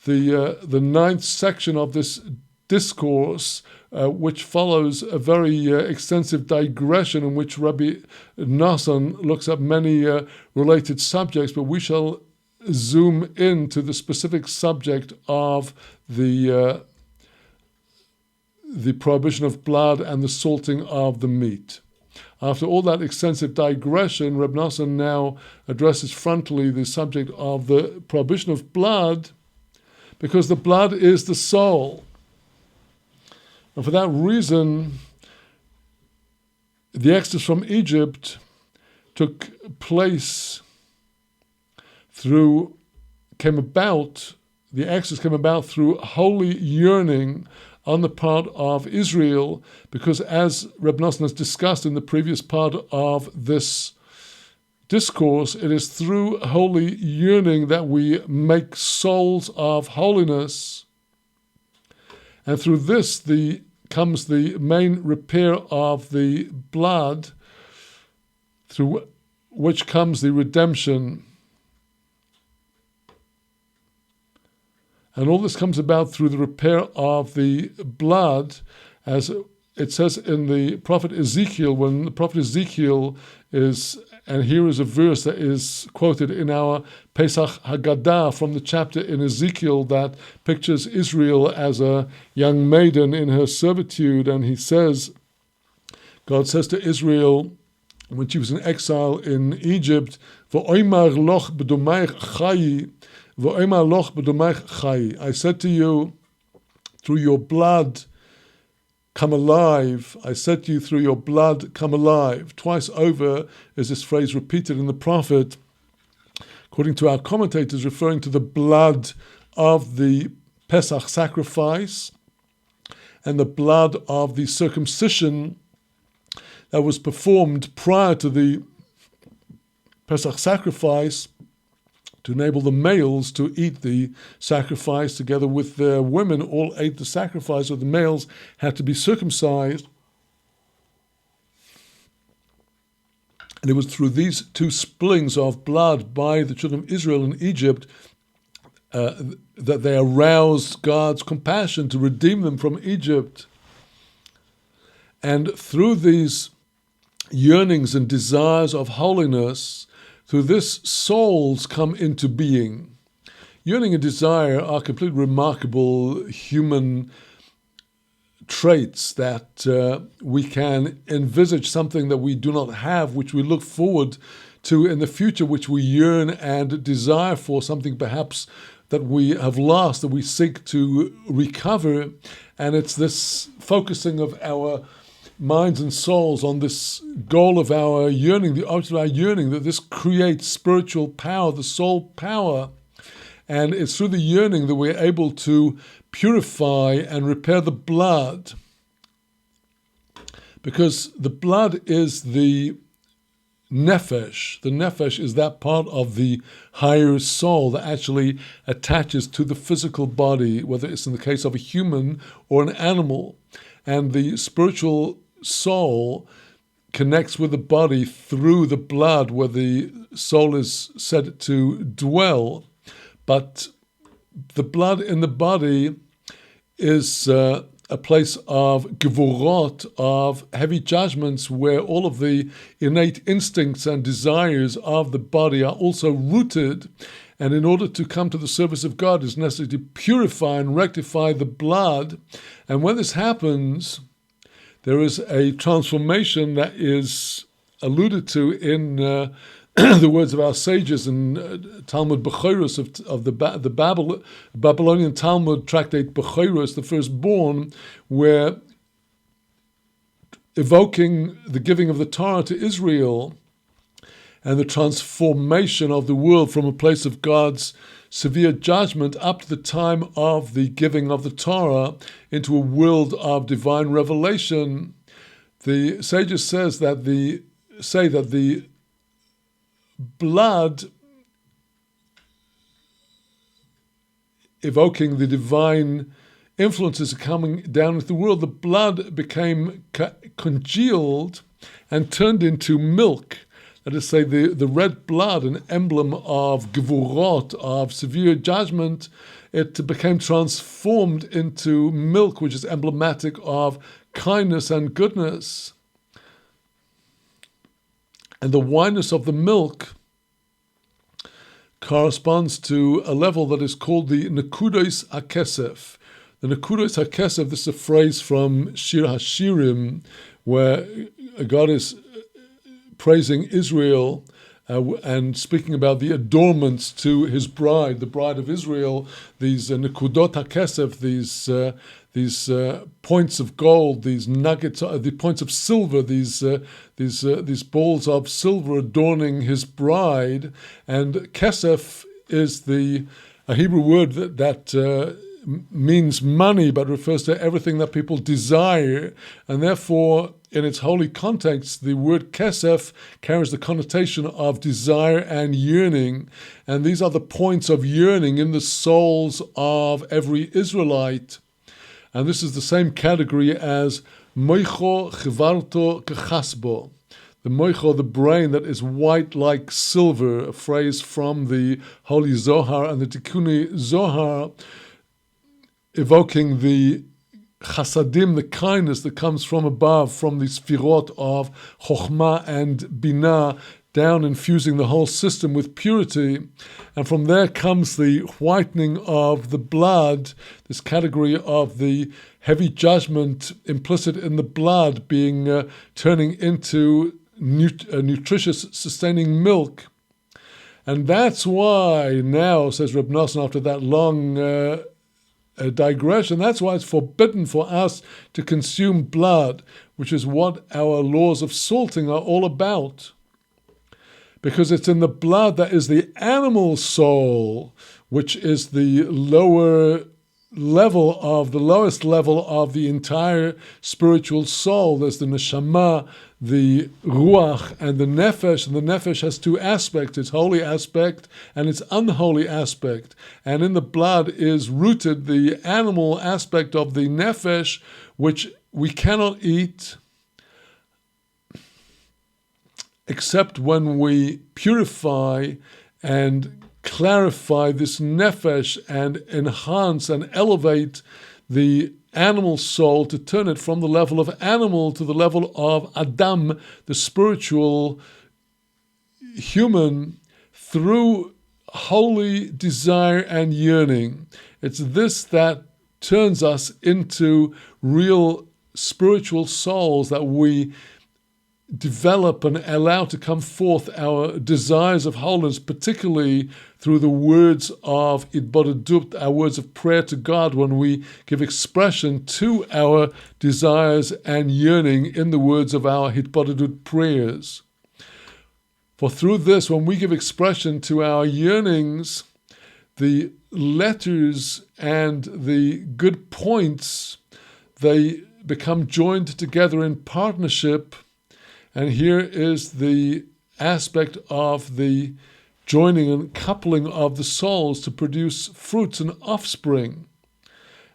the ninth section of this discourse, which follows a very extensive digression in which Rabbi Nosson looks at many related subjects, but we shall zoom into the specific subject of the prohibition of blood and the salting of the meat. After all that extensive digression, Reb Nosson now addresses frontally the subject of the prohibition of blood, because the blood is the soul. And for that reason, the exodus from Egypt took place the exodus came about through holy yearning on the part of Israel, because as Reb Nosson has discussed in the previous part of this discourse, it is through holy yearning that we make souls of holiness. And through this comes the main repair of the blood, through which comes the redemption. And all this comes about through the repair of the blood, as it says in the prophet Ezekiel, when the prophet Ezekiel and here is a verse that is quoted in our Pesach Haggadah from the chapter in Ezekiel that pictures Israel as a young maiden in her servitude. And God says to Israel, when she was in exile in Egypt, V'oimar loch b'domayich chayi, V'oimar loch b'domayich chayi. I said to you, through your blood, come alive. I said to you, through your blood, come alive. Twice over is this phrase repeated in the prophet, according to our commentators, referring to the blood of the Pesach sacrifice. and the blood of the circumcision that was performed prior to the Pesach sacrifice to enable the males to eat the sacrifice together with their women. All ate the sacrifice, so the males had to be circumcised. And it was through these two spillings of blood by the children of Israel in Egypt that they aroused God's compassion to redeem them from Egypt. And through these yearnings and desires of holiness, through this, souls come into being. Yearning and desire are completely remarkable human traits that we can envisage something that we do not have, which we look forward to in the future, which we yearn and desire for, something perhaps that we have lost, that we seek to recover. And it's this focusing of our minds and souls on this goal of our yearning, the object of our yearning, that this creates spiritual power, the soul power. And it's through the yearning that we're able to purify and repair the blood. Because the blood is the nefesh. The nefesh is that part of the higher soul that actually attaches to the physical body, whether it's in the case of a human or an animal. And the spiritual soul connects with the body through the blood, where the soul is said to dwell. But the blood in the body is a place of gevurot, of heavy judgments, where all of the innate instincts and desires of the body are also rooted. And in order to come to the service of God, it's necessary to purify and rectify the blood. And when this happens, there is a transformation that is alluded to in the words of our sages in Talmud Bechoros of the Babylonian Talmud tractate Bechoros, the firstborn, where evoking the giving of the Torah to Israel and the transformation of the world from a place of God's severe judgment up to the time of the giving of the Torah into a world of divine revelation. The sages say that the blood evoking the divine influences coming down into the world, the blood became congealed and turned into milk. That is to say, the red blood, an emblem of gevurot, of severe judgment, it became transformed into milk, which is emblematic of kindness and goodness. And the wineness of the milk corresponds to a level that is called the Nekudos HaKesef. The Nekudos HaKesef, this is a phrase from Shir HaShirim, where God is praising Israel and speaking about the adornments to his bride, the bride of Israel, these Nekudot HaKesef, these points of gold, these nuggets, the points of silver, these balls of silver adorning his bride. And kesef is a Hebrew word that means money, but refers to everything that people desire. And therefore, in its holy context, the word kesef carries the connotation of desire and yearning. And these are the points of yearning in the souls of every Israelite. And this is the same category as moicho chivarto kechasbo. The moicho, the brain that is white like silver, a phrase from the Holy Zohar and the Tikkuni Zohar, evoking the chasadim, the kindness that comes from above, from the sfirot of chokhmah and binah, down infusing the whole system with purity. And from there comes the whitening of the blood, this category of the heavy judgment implicit in the blood being turning into nutritious, sustaining milk. And that's why now, says Reb Nosson, after that long digression, that's why it's forbidden for us to consume blood, which is what our laws of salting are all about. Because it's in the blood that is the animal soul, which is the lower the lowest level of the entire spiritual soul. There's the neshama, the ruach, and the nefesh. And the nefesh has two aspects: its holy aspect and its unholy aspect. And in the blood is rooted the animal aspect of the nefesh, which we cannot eat except when we purify and clarify this nefesh and enhance and elevate the animal soul to turn it from the level of animal to the level of Adam, the spiritual human, through holy desire and yearning. It's this that turns us into real spiritual souls, that we develop and allow to come forth our desires of holiness, particularly through the words of Itbodedut, our words of prayer to God, when we give expression to our desires and yearning in the words of our Itbodedut prayers. For through this, when we give expression to our yearnings, the letters and the good points, they become joined together in partnership. And here is the aspect of the joining and coupling of the souls to produce fruits and offspring.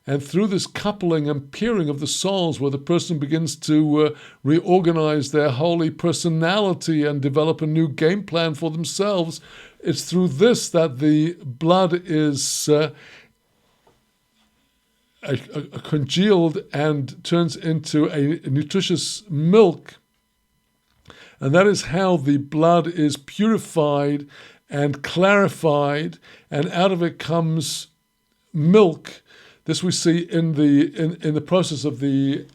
And through this coupling and pairing of the souls, where the person begins to reorganize their holy personality and develop a new game plan for themselves, it's through this that the blood is congealed and turns into a nutritious milk. And that is how the blood is purified and clarified, and out of it comes milk. This we see in the process of the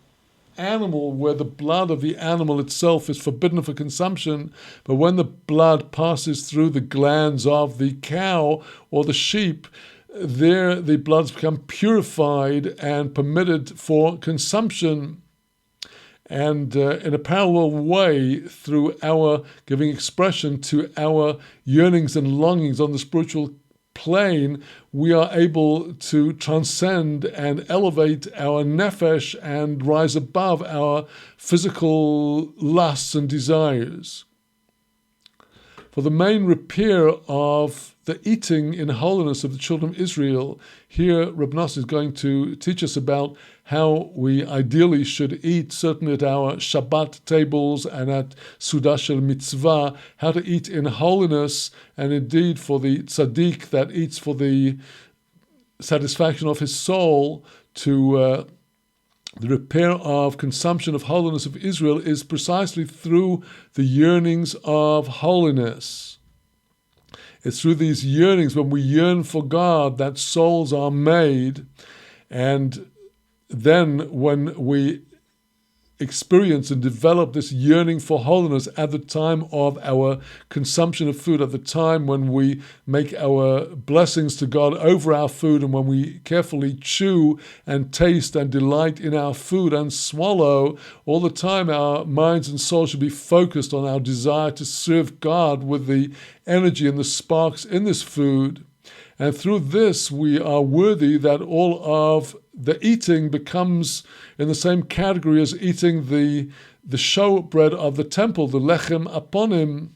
animal, where the blood of the animal itself is forbidden for consumption, but when the blood passes through the glands of the cow or the sheep, there the bloods become purified and permitted for consumption. And in a parallel way, through our giving expression to our yearnings and longings on the spiritual plane, we are able to transcend and elevate our nefesh and rise above our physical lusts and desires. For the main repair of the eating in holiness of the children of Israel, here Reb Nosson is going to teach us about how we ideally should eat, certainly at our Shabbat tables and at Sudah Shel Mitzvah, how to eat in holiness, and indeed for the tzaddik that eats for the satisfaction of his soul, to the repair of consumption of holiness of Israel is precisely through the yearnings of holiness. It's through these yearnings, when we yearn for God, that souls are made. And then when we experience and develop this yearning for holiness at the time of our consumption of food, at the time when we make our blessings to God over our food, and when we carefully chew and taste and delight in our food and swallow, all the time our minds and souls should be focused on our desire to serve God with the energy and the sparks in this food. And through this, we are worthy that all of the eating becomes in the same category as eating the showbread of the temple, the lechem aponim,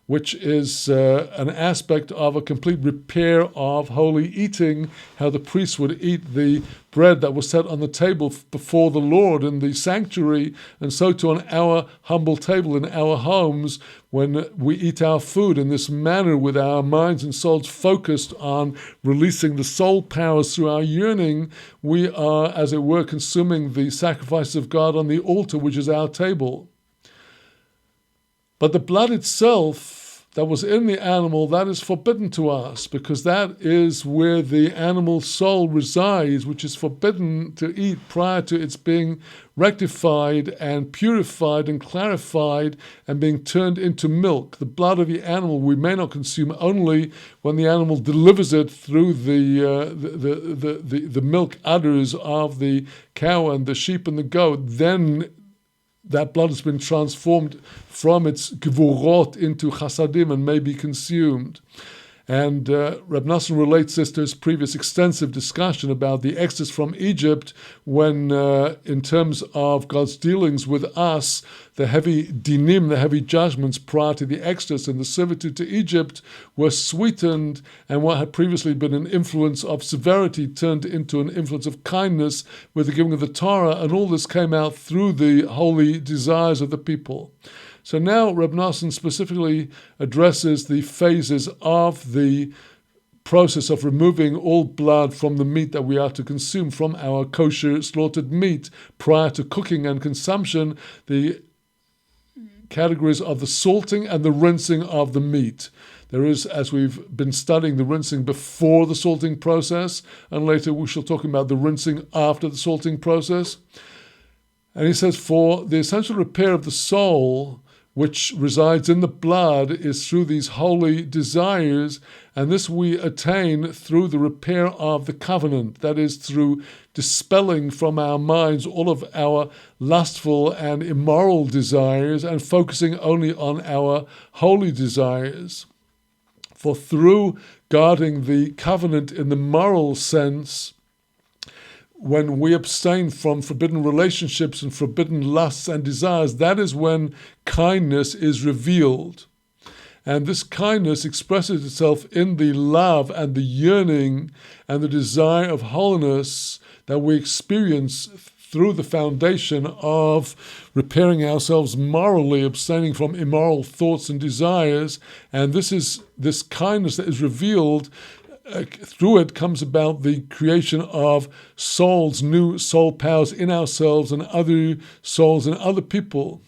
which is an aspect of a complete repair of holy eating, how the priests would eat the bread that was set on the table before the Lord in the sanctuary, and so too on our humble table in our homes, when we eat our food in this manner with our minds and souls focused on releasing the soul powers through our yearning, we are, as it were, consuming the sacrifice of God on the altar, which is our table. But the blood itself that was in the animal, that is forbidden to us, because that is where the animal soul resides, which is forbidden to eat prior to its being rectified and purified and clarified and being turned into milk. The blood of the animal we may not consume only when the animal delivers it through the milk udders of the cow and the sheep and the goat. Then that blood has been transformed from its gevurot into chasadim and may be consumed. And Reb Nosson relates this to his previous extensive discussion about the exodus from Egypt when, in terms of God's dealings with us, the heavy dinim, the heavy judgments prior to the exodus and the servitude to Egypt were sweetened, and what had previously been an influence of severity turned into an influence of kindness with the giving of the Torah, and all this came out through the holy desires of the people. So now Reb Nosson specifically addresses the phases of the process of removing all blood from the meat that we are to consume from our kosher slaughtered meat prior to cooking and consumption, the categories of the salting and the rinsing of the meat. There is, as we've been studying, the rinsing before the salting process, and later we shall talk about the rinsing after the salting process. And he says, for the essential repair of the soul, which resides in the blood, is through these holy desires, and this we attain through the repair of the covenant, that is, through dispelling from our minds all of our lustful and immoral desires and focusing only on our holy desires. For through guarding the covenant in the moral sense, when we abstain from forbidden relationships and forbidden lusts and desires, that is when kindness is revealed. And this kindness expresses itself in the love and the yearning and the desire of holiness that we experience through the foundation of repairing ourselves morally, abstaining from immoral thoughts and desires. And this kindness that is revealed. Through it comes about the creation of souls, new soul powers in ourselves and other souls and other people.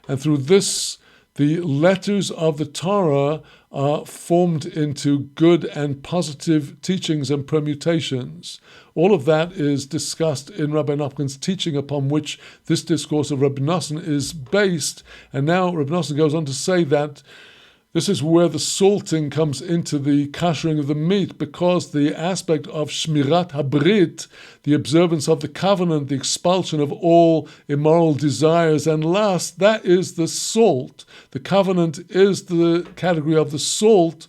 And through this, the letters of the Torah are formed into good and positive teachings and permutations. All of that is discussed in Rabbi Nachman's teaching, upon which this discourse of Rabbi Nosson is based. And now Rabbi Nosson goes on to say that this is where the salting comes into the kashering of the meat, because the aspect of shmirat habrit, the observance of the covenant, the expulsion of all immoral desires and lust, that is the salt. The covenant is the category of the salt,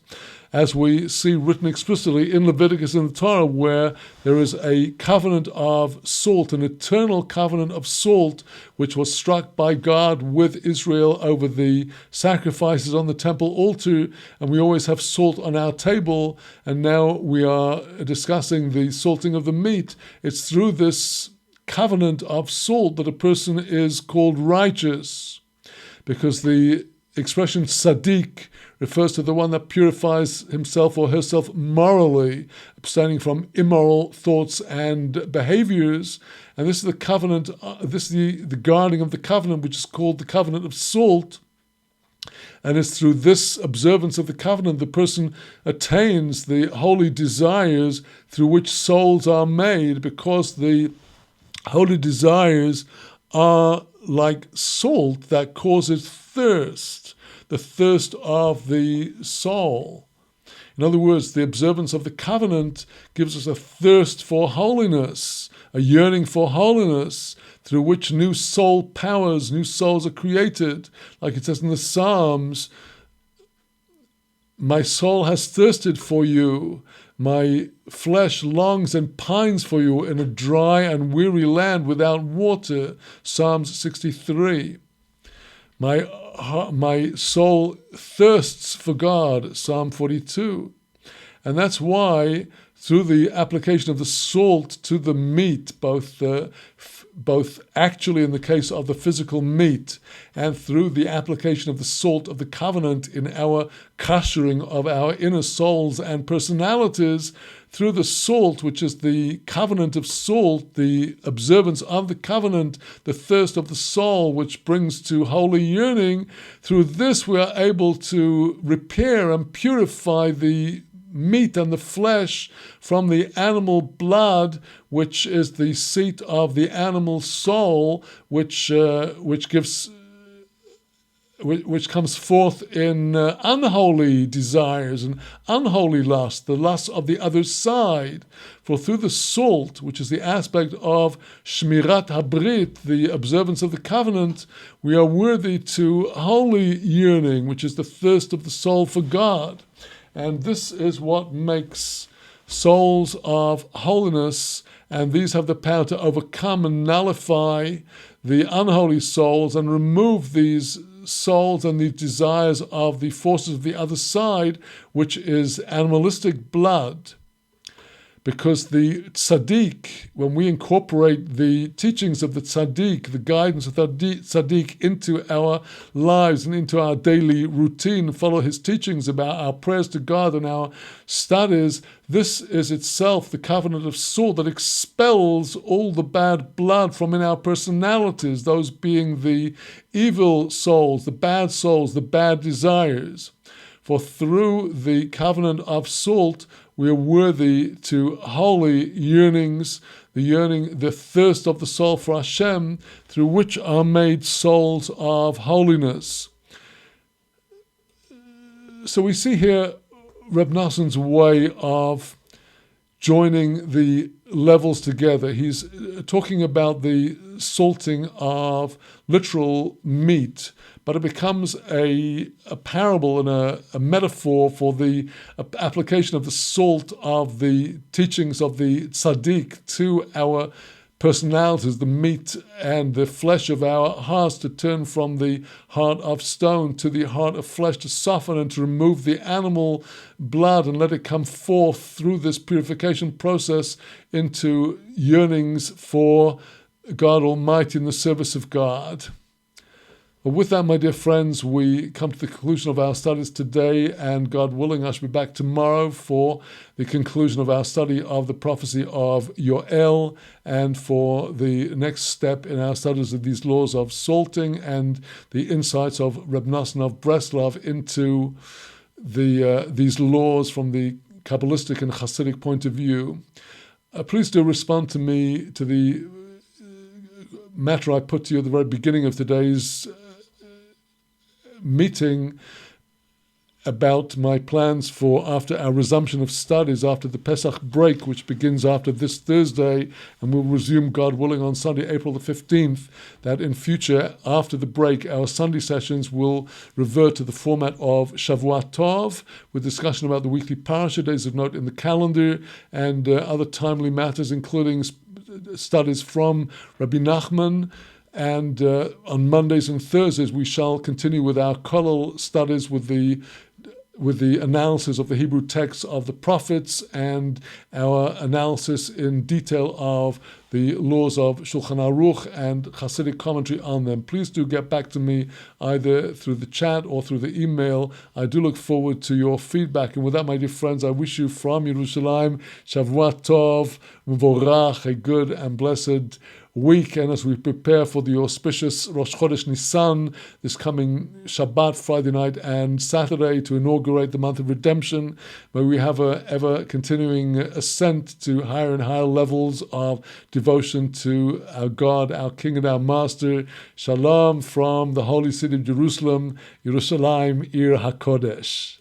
as we see written explicitly in Leviticus and the Torah, where there is a covenant of salt, an eternal covenant of salt, which was struck by God with Israel over the sacrifices on the temple altar, and we always have salt on our table, and now we are discussing the salting of the meat. It's through this covenant of salt that a person is called righteous, because the expression tzaddik refers to the one that purifies himself or herself morally, abstaining from immoral thoughts and behaviors. And this is the covenant, this is the guarding of the covenant, which is called the covenant of salt. And it's through this observance of the covenant the person attains the holy desires through which souls are made, because the holy desires are like salt that causes thirst, the thirst of the soul. In other words, the observance of the covenant gives us a thirst for holiness, a yearning for holiness, through which new soul powers, new souls are created. Like it says in the Psalms, my soul has thirsted for you, my flesh longs and pines for you in a dry and weary land without water. Psalms 63. My soul thirsts for God. Psalm 42. And that's why, through the application of the salt to the meat, both actually in the case of the physical meat, and through the application of the salt of the covenant in our kashering of our inner souls and personalities, through the salt, which is the covenant of salt, the observance of the covenant, the thirst of the soul, which brings to holy yearning, through this we are able to repair and purify the meat and the flesh from the animal blood, which is the seat of the animal soul, which comes forth in unholy desires and unholy lust, the lust of the other side. For through the salt, which is the aspect of shmirat habrit, the observance of the covenant, we are worthy to holy yearning, which is the thirst of the soul for God. And this is what makes souls of holiness, and these have the power to overcome and nullify the unholy souls and remove these souls and the desires of the forces of the other side, which is animalistic blood. Because the tzaddik, when we incorporate the teachings of the tzaddik, the guidance of the tzaddik into our lives and into our daily routine, follow his teachings about our prayers to God and our studies, this is itself the covenant of salt that expels all the bad blood from in our personalities, those being the evil souls, the bad desires. For through the covenant of salt, we are worthy to holy yearnings, the thirst of the soul for Hashem, through which are made souls of holiness. So we see here Reb Noson's way of joining the levels together. He's talking about the salting of literal meat, but it becomes a parable and a metaphor for the application of the salt of the teachings of the tzaddik to our personalities, the meat and the flesh of our hearts, to turn from the heart of stone to the heart of flesh, to soften and to remove the animal blood and let it come forth through this purification process into yearnings for God Almighty in the service of God. With that, my dear friends, we come to the conclusion of our studies today, and God willing, I shall be back tomorrow for the conclusion of our study of the prophecy of Yoel and for the next step in our studies of these laws of salting and the insights of Reb Noson of Breslov into these laws from the Kabbalistic and Hasidic point of view. Please do respond to me to the matter I put to you at the very beginning of today's meeting about my plans for after our resumption of studies after the Pesach break, which begins after this Thursday and will resume, God willing, on Sunday, April the 15th, that in future, after the break, our Sunday sessions will revert to the format of Shavuot Tov, with discussion about the weekly parasha, days of note in the calendar, and other timely matters, including studies from Rabbi Nachman. And on Mondays and Thursdays, we shall continue with our Kollel studies with the analysis of the Hebrew texts of the prophets and our analysis in detail of the laws of Shulchan Aruch and Hasidic commentary on them. Please do get back to me either through the chat or through the email. I do look forward to your feedback. And with that, my dear friends, I wish you from Yerushalayim, Shavuot Tov, Mvorach, a good and blessed week, and as we prepare for the auspicious Rosh Chodesh Nisan, this coming Shabbat, Friday night, and Saturday to inaugurate the month of redemption, may we have a ever continuing ascent to higher and higher levels of devotion to our God, our King, and our Master. Shalom from the holy city of Jerusalem, Yerushalayim, Ir HaKodesh.